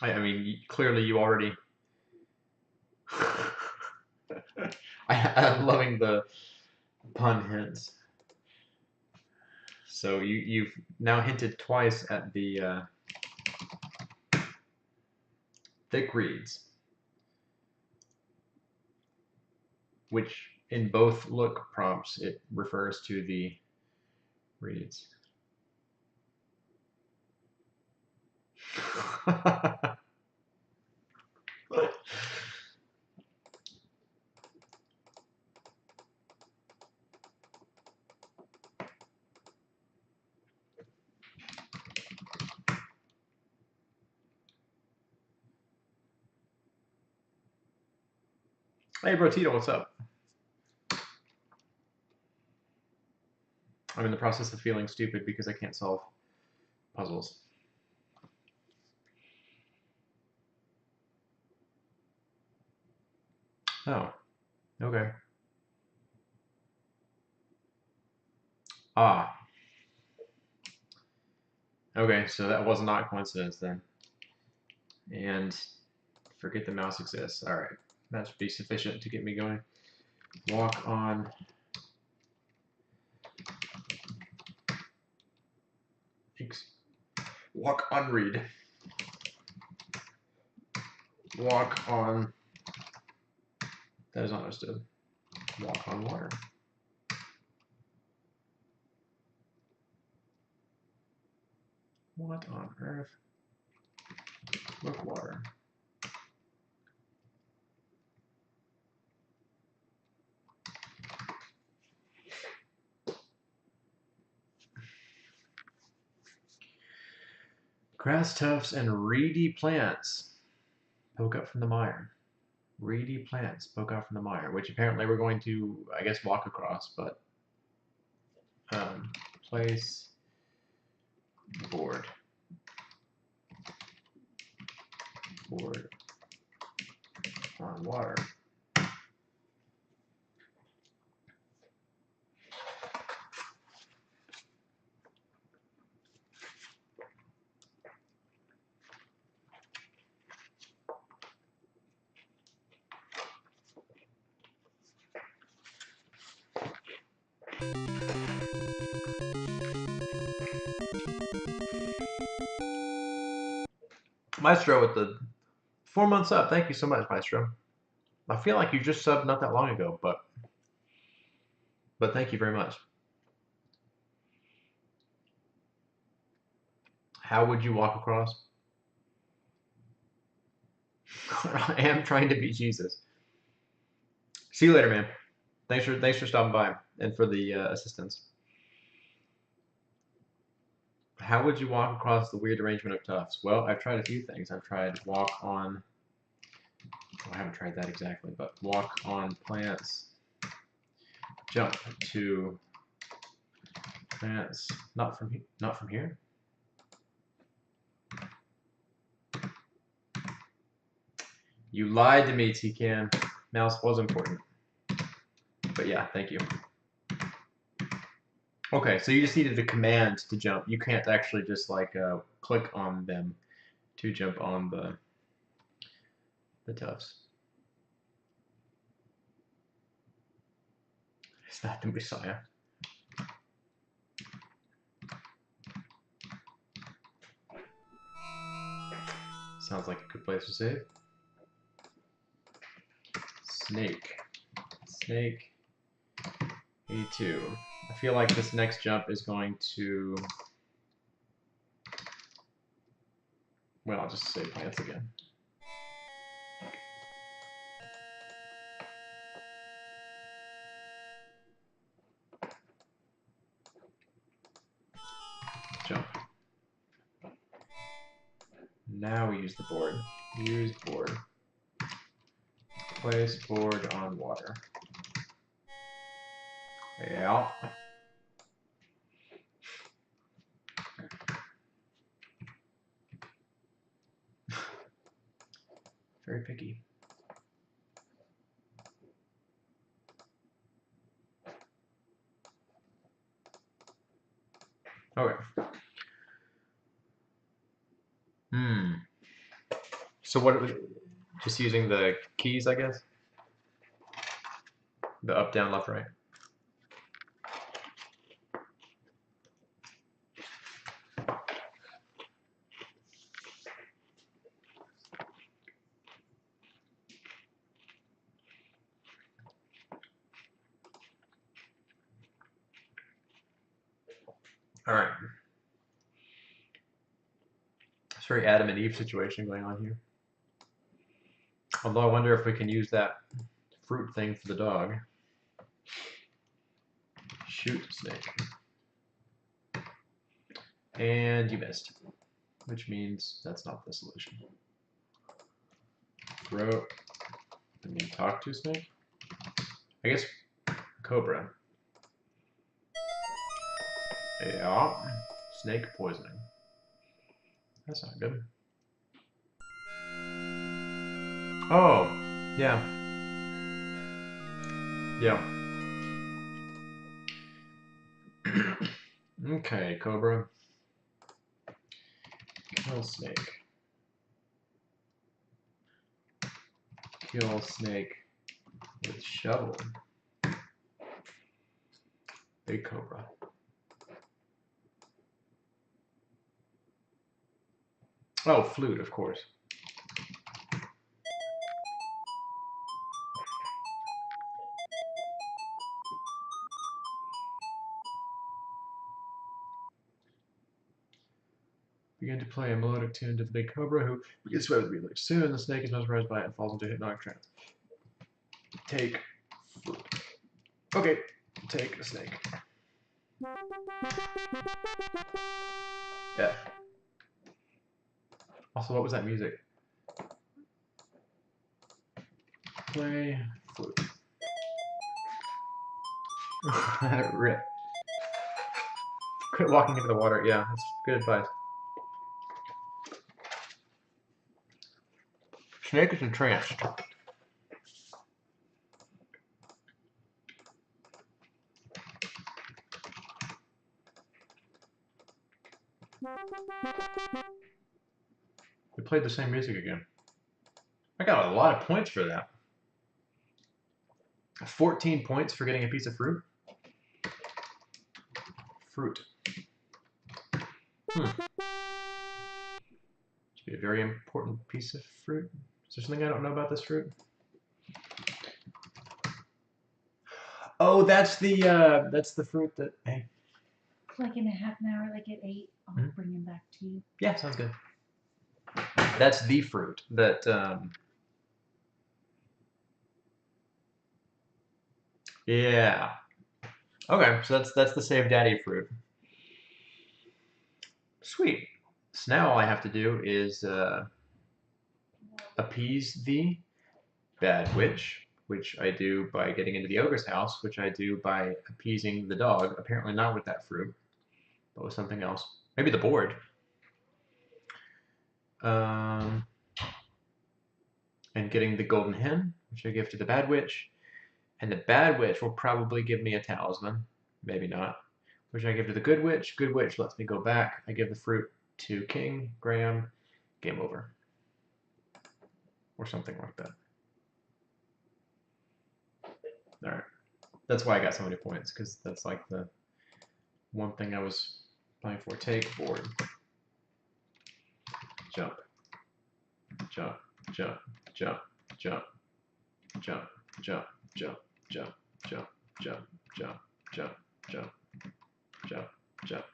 I mean, clearly you already. I'm loving the pun hints. So you've now hinted twice at the thick reeds, which in both look prompts it refers to the reeds. Hey, Brotito, what's up? I'm in the process of feeling stupid because I can't solve puzzles. Oh, okay. Ah. Okay, so that was not coincidence then. And forget the mouse exists. All right, that should be sufficient to get me going. Walk on. Walk on reed. Walk on That is understood. Walk on water. What on earth? Look, water. Grass tufts and reedy plants poke up from the mire. Reedy plants poke out from the mire, which apparently we're going to, I guess, walk across, but place board on water. Maestro with the 4 months up. Thank you so much, Maestro. I feel like you just subbed not that long ago, but thank you very much. How would you walk across? I am trying to be Jesus. See you later, man. Thanks for stopping by and for the assistance. How would you walk across the weird arrangement of tufts? Well, I've tried a few things. I've tried walk on. Well, I haven't tried that exactly, but walk on plants. Jump to plants. Not from here. You lied to me, T-Cam. Mouse was important. But yeah, thank you. Okay, so you just needed a command to jump. You can't actually just like click on them to jump on the tufts. It's not the Messiah. Sounds like a good place to save. Snake. 82. I feel like this next jump is going to... Well, I'll just say plants again. Jump. Now we use the board. Use board. Place board on water. Yeah. Very picky. Okay. So what? Just using the keys, I guess. The up, down, left, right. All right. It's a very Adam and Eve situation going on here. Although I wonder if we can use that fruit thing for the dog. Shoot, snake. And you missed, which means that's not the solution. Throw. I mean, talk to snake. I guess cobra. Yeah. Snake poisoning. That's not good. Oh, yeah. Yeah. Okay, cobra. Kill snake. Kill snake with shovel. Big cobra. Oh, flute, of course. Begin to play a melodic tune to the big cobra, who begins to really soon. The snake is mesmerized by it and falls into a hypnotic trance. Take fruit. Okay, take a snake. Yeah. Also, what was that music? Play flute. Rip. Quit walking into the water. Yeah, that's good advice. Snake is entranced. We played the same music again. I got a lot of points for that. 14 points for getting a piece of fruit. Fruit. Should be a very important piece of fruit. Is there something I don't know about this fruit? Oh, that's the fruit that. Hey. Like in a half an hour, like at 8, I'll bring him back to you. Yeah, sounds good. That's the fruit that. Yeah. Okay, so that's the Save Daddy fruit. Sweet. So now all I have to do is appease the bad witch, which I do by getting into the ogre's house, which I do by appeasing the dog. Apparently not with that fruit, but with something else. Maybe the board. And getting the golden hen, which I give to the bad witch. And the bad witch will probably give me a talisman. Maybe not. Which I give to the good witch. Good witch lets me go back. I give the fruit to King, Graham. Game over. Or something like that. Alright. That's why I got so many points, because that's like the one thing I was playing for. Take board. Jump. Jump. Jump. Jump. Jump. Jump. Jump. Jump. Jump. Jump. Jump. Jump. Jump. Jump. Jump. Jump.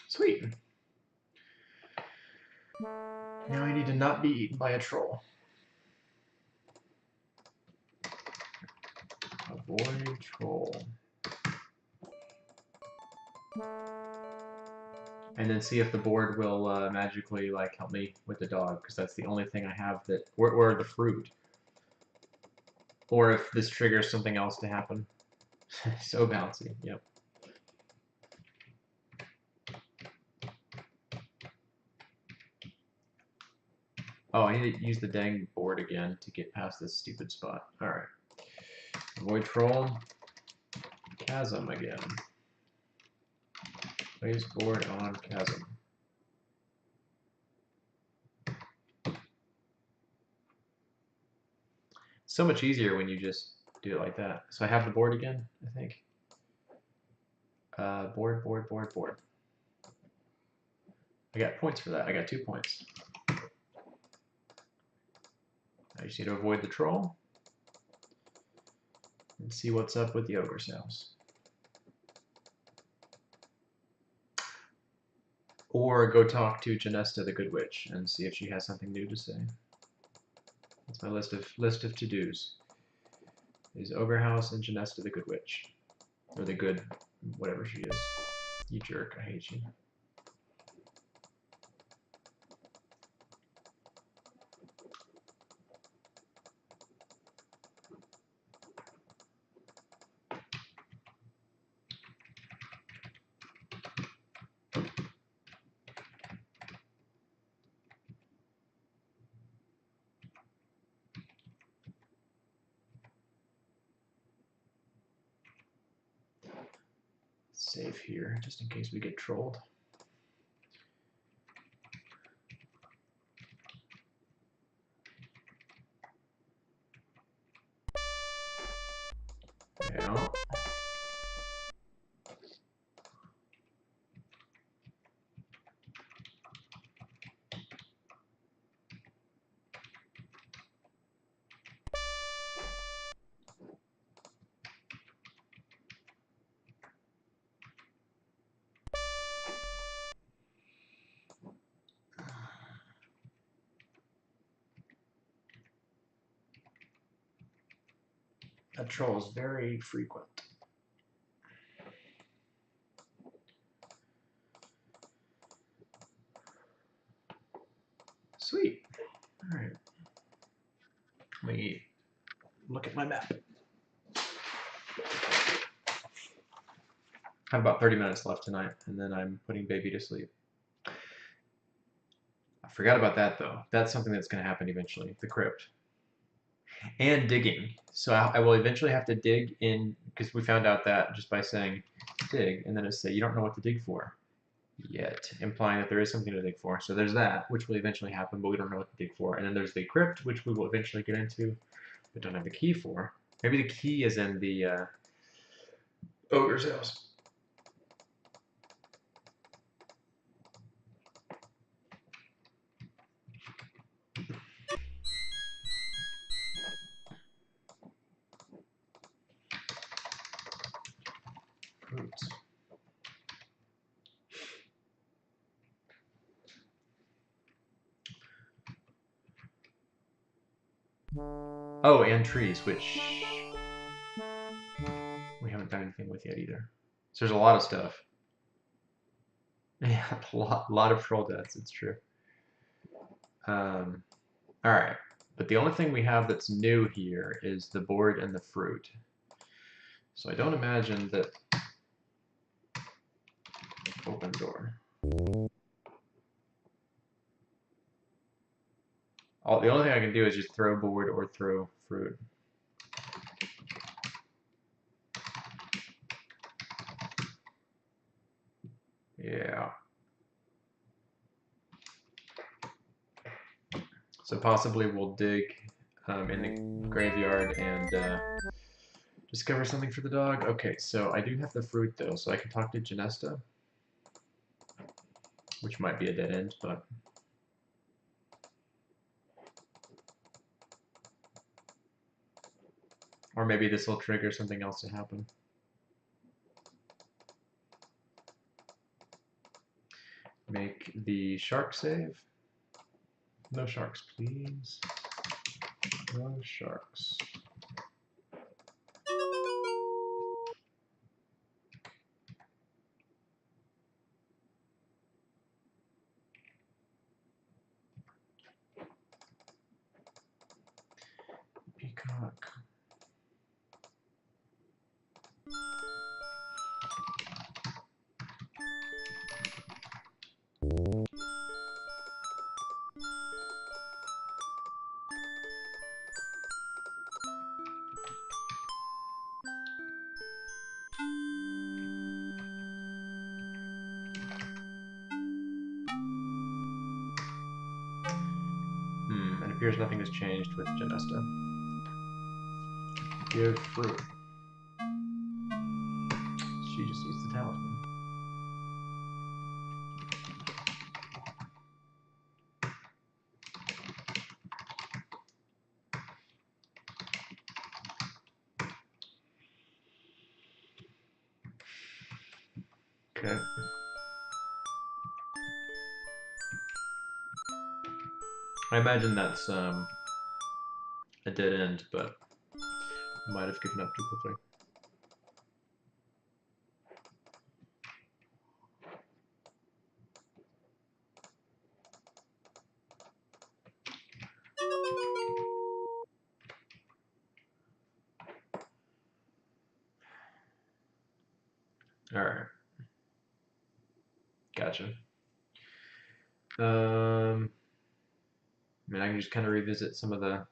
Sweet. Now I need to not be eaten by a troll. Avoid troll. And then see if the board will magically like help me with the dog, because that's the only thing I have that, or the fruit. Or if this triggers something else to happen. So bouncy, yep. Oh, I need to use the dang board again to get past this stupid spot. Alright. Avoid troll. Chasm again. Place board on chasm. So much easier when you just do it like that. So I have the board again, I think. Board. I got points for that. I got 2 points. I just need to avoid the troll and see what's up with the ogre's house. Or go talk to Janesta the Good Witch and see if she has something new to say. That's my list of to-dos. Is Ogre House and Janesta the Good Witch. Or the good whatever she is. You jerk, I hate you. Save here, just in case we get trolled. Yeah. That troll is very frequent. Sweet. All right. Let me look at my map. I have about 30 minutes left tonight, and then I'm putting baby to sleep. I forgot about that, though. That's something that's going to happen eventually, the crypt. And digging. So I will eventually have to dig in, because we found out that just by saying dig, and then it say you don't know what to dig for yet, implying that there is something to dig for. So there's that, which will eventually happen, but we don't know what to dig for. And then there's the crypt, which we will eventually get into, but don't have the key for. Maybe the key is in the ogre's house. Fruits. Oh, and trees, which we haven't done anything with yet either. So there's a lot of stuff. Yeah, a lot of troll deaths, it's true. Alright, but the only thing we have that's new here is the board and the fruit. So I don't imagine that... Open door. The only thing I can do is just throw board or throw fruit. Yeah. So possibly we'll dig in the graveyard and discover something for the dog. Okay, so I do have the fruit though, so I can talk to Janesta, which might be a dead end, but... Or maybe this will trigger something else to happen. Make the shark save. No sharks, please. No sharks. Peacock. It appears nothing has changed with Janesta. Give fruit. She just needs the talisman. Okay. I imagine that's a dead end, but I might have given up too quickly. Alright. Gotcha. I mean, I can just kind of revisit some of the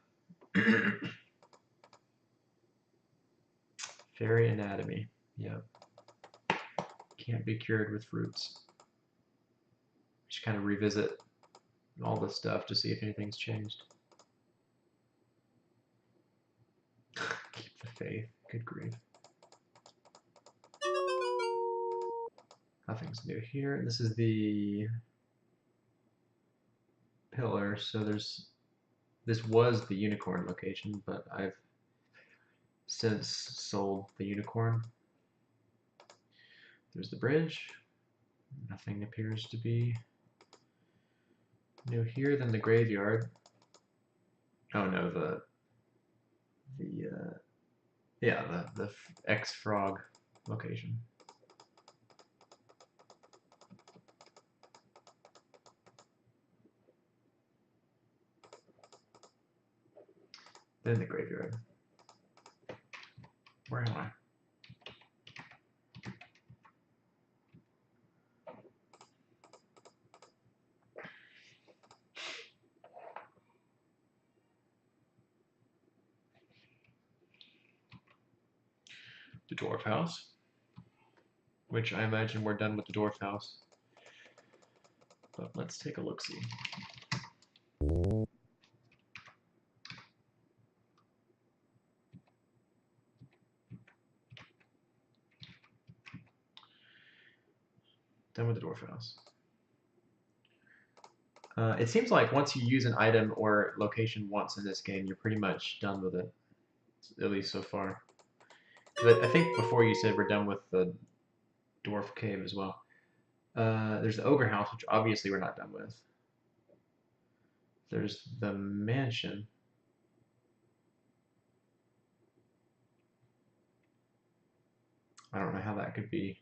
fairy anatomy. Yep. Can't be cured with fruits. Just kind of revisit all this stuff to see if anything's changed. Keep the faith. Good grief. Nothing's new here. This is the pillar, so this was the unicorn location, but I've since sold the unicorn. There's the bridge. Nothing appears to be new here. Then the graveyard. Oh no, Yeah, the X frog location. Then the graveyard. Where am I? The dwarf house, which I imagine we're done with the dwarf house. But let's take a look-see. Done with the dwarf house. It seems like once you use an item or location once in this game, you're pretty much done with it, at least so far. I think before you said we're done with the dwarf cave as well. There's the ogre house, which obviously we're not done with. There's the mansion. I don't know how that could be.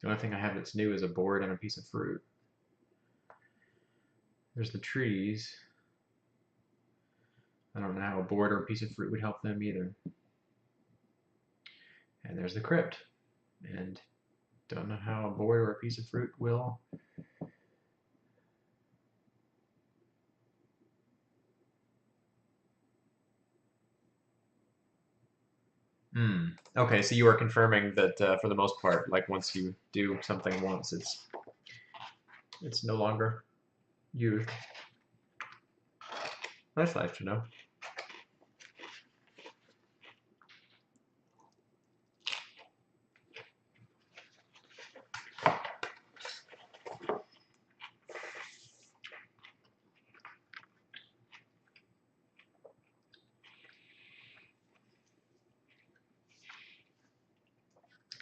The only thing I have that's new is a board and a piece of fruit. There's the trees. I don't know how a board or a piece of fruit would help them either. And there's the crypt. And don't know how a board or a piece of fruit will. Okay, so you are confirming that for the most part, like once you do something once, it's no longer used. That's nice to know.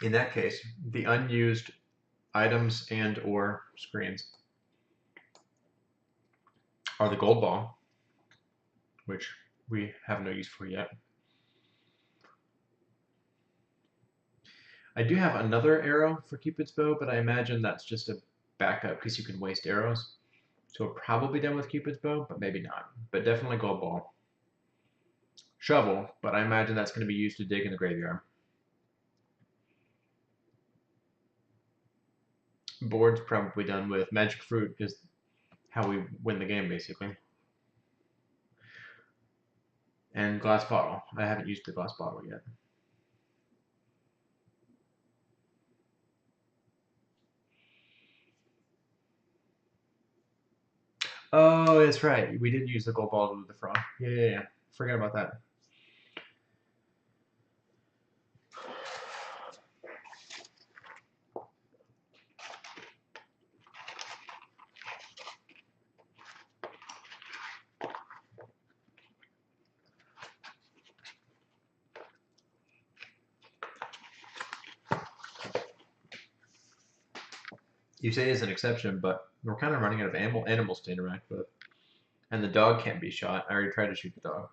In that case, the unused items and or screens are the gold ball, which we have no use for yet. I do have another arrow for Cupid's bow, but I imagine that's just a backup because you can waste arrows. So we're probably done with Cupid's bow, but maybe not. But definitely gold ball. Shovel, but I imagine that's going to be used to dig in the graveyard. Board's probably done with. Magic fruit is how we win the game, basically. And glass bottle. I haven't used the glass bottle yet. Oh, that's right. We did use the gold ball to do the frog. Yeah. Forget about that. You say it's an exception, but we're kind of running out of animals to interact with. And the dog can't be shot. I already tried to shoot the dog.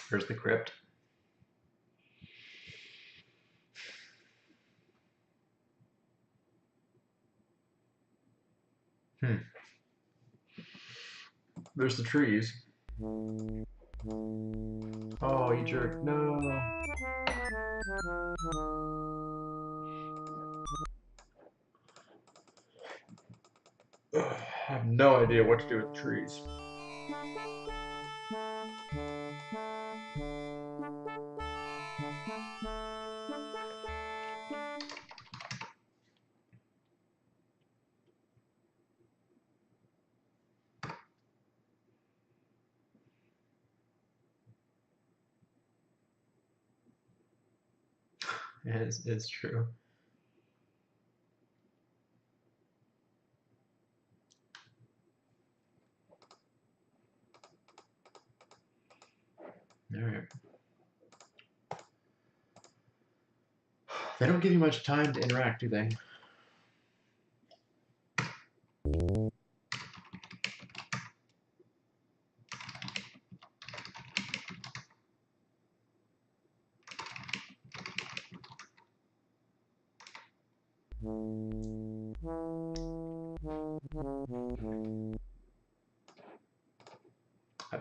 Here's the crypt. There's the trees. Oh, you jerk. No. I have no idea what to do with the trees. It's true. All right. They don't give you much time to interact, do they?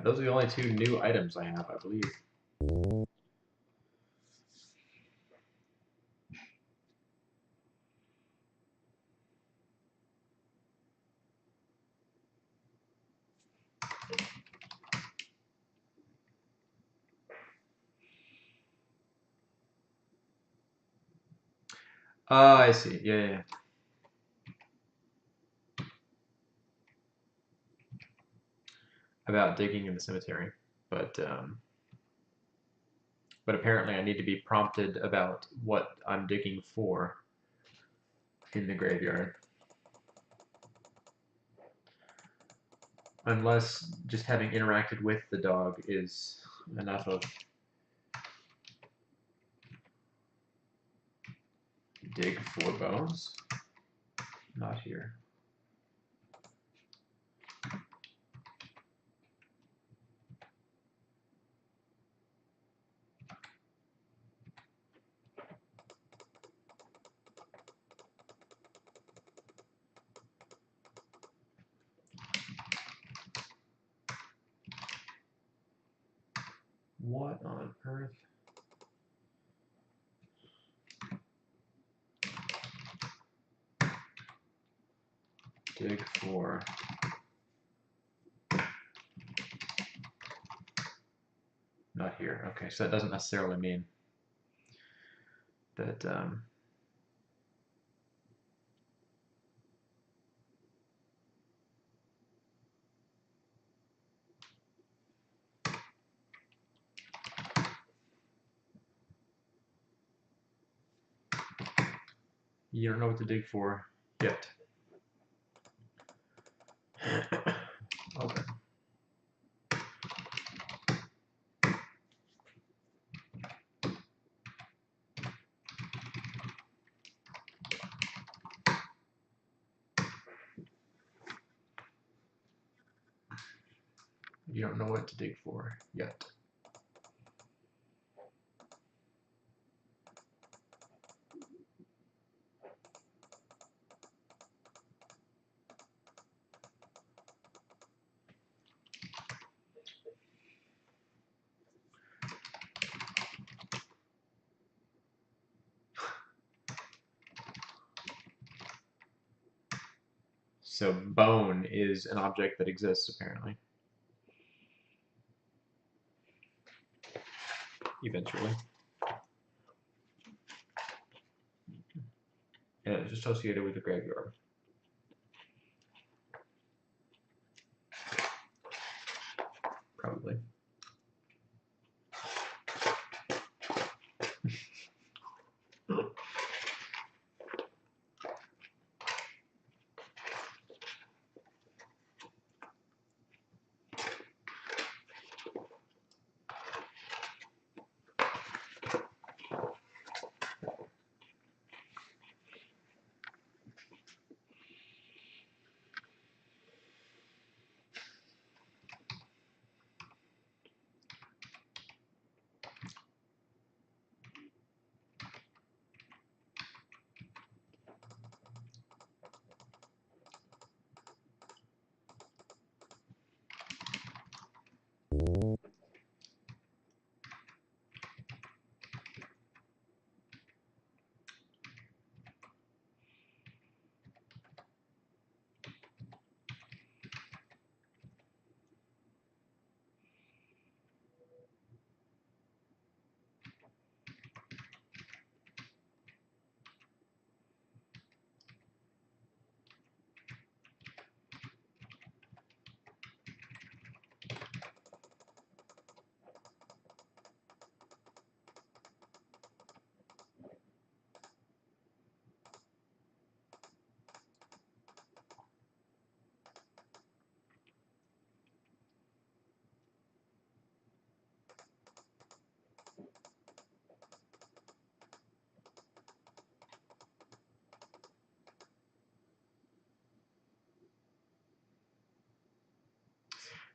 Those are the only two new items I have, I believe. I see. Yeah. About digging in the cemetery, but apparently I need to be prompted about what I'm digging for in the graveyard. Unless just having interacted with the dog is enough of dig for bones. Not here. What on earth? Dig for. Not here. Okay, so that doesn't necessarily mean that you don't know what to dig for yet. Okay. You don't know what to dig for yet. So bone is an object that exists, apparently. Eventually. And it's associated with the graveyard. Probably.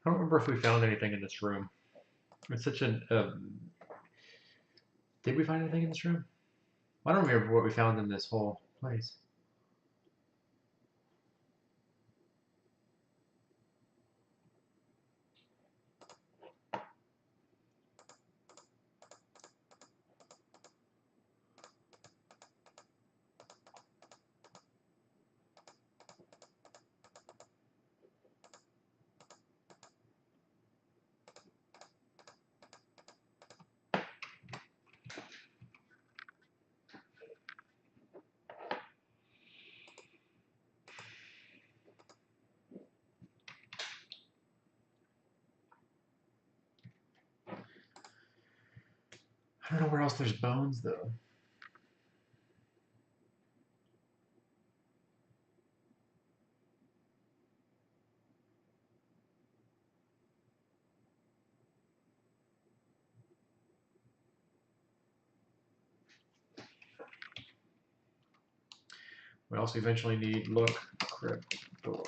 I don't remember if we found anything in this room. It's such an. Did we find anything in this room? I don't remember what we found in this whole place. I don't know where else there's bones, though. We also eventually need look, crypt, door.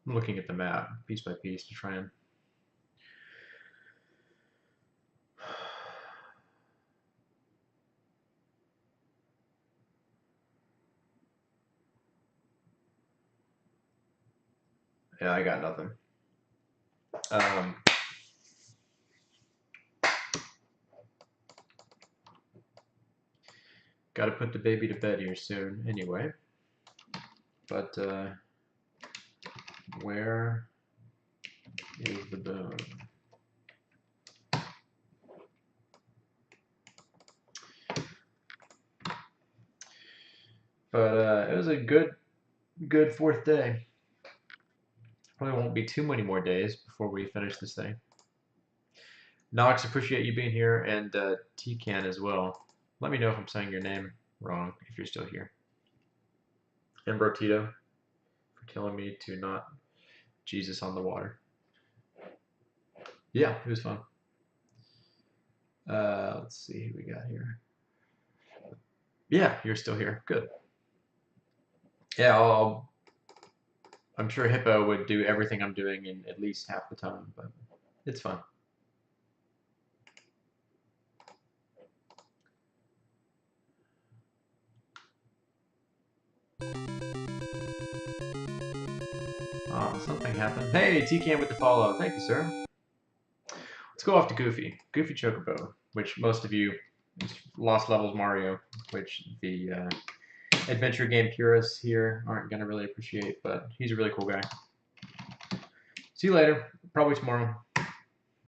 I'm looking at the map piece by piece to try and. Yeah, I got nothing. Got to put the baby to bed here soon anyway. But where is the bone? But it was a good fourth day. Probably won't be too many more days before we finish this thing. Nox, appreciate you being here, and Tcan as well. Let me know if I'm saying your name wrong, if you're still here. And Brotito for telling me to not Jesus on the water. Yeah, it was fun. Let's see who we got here. Yeah, you're still here. Good. Yeah, I'm sure Hippo would do everything I'm doing in at least half the time, but it's fun. Oh, something happened. Hey, TCAM with the follow. Thank you, sir. Let's go off to Goofy. Goofy Chocobo, which most of you, Lost Levels Mario, which the adventure game purists here aren't going to really appreciate, but he's a really cool guy. See you later. Probably tomorrow.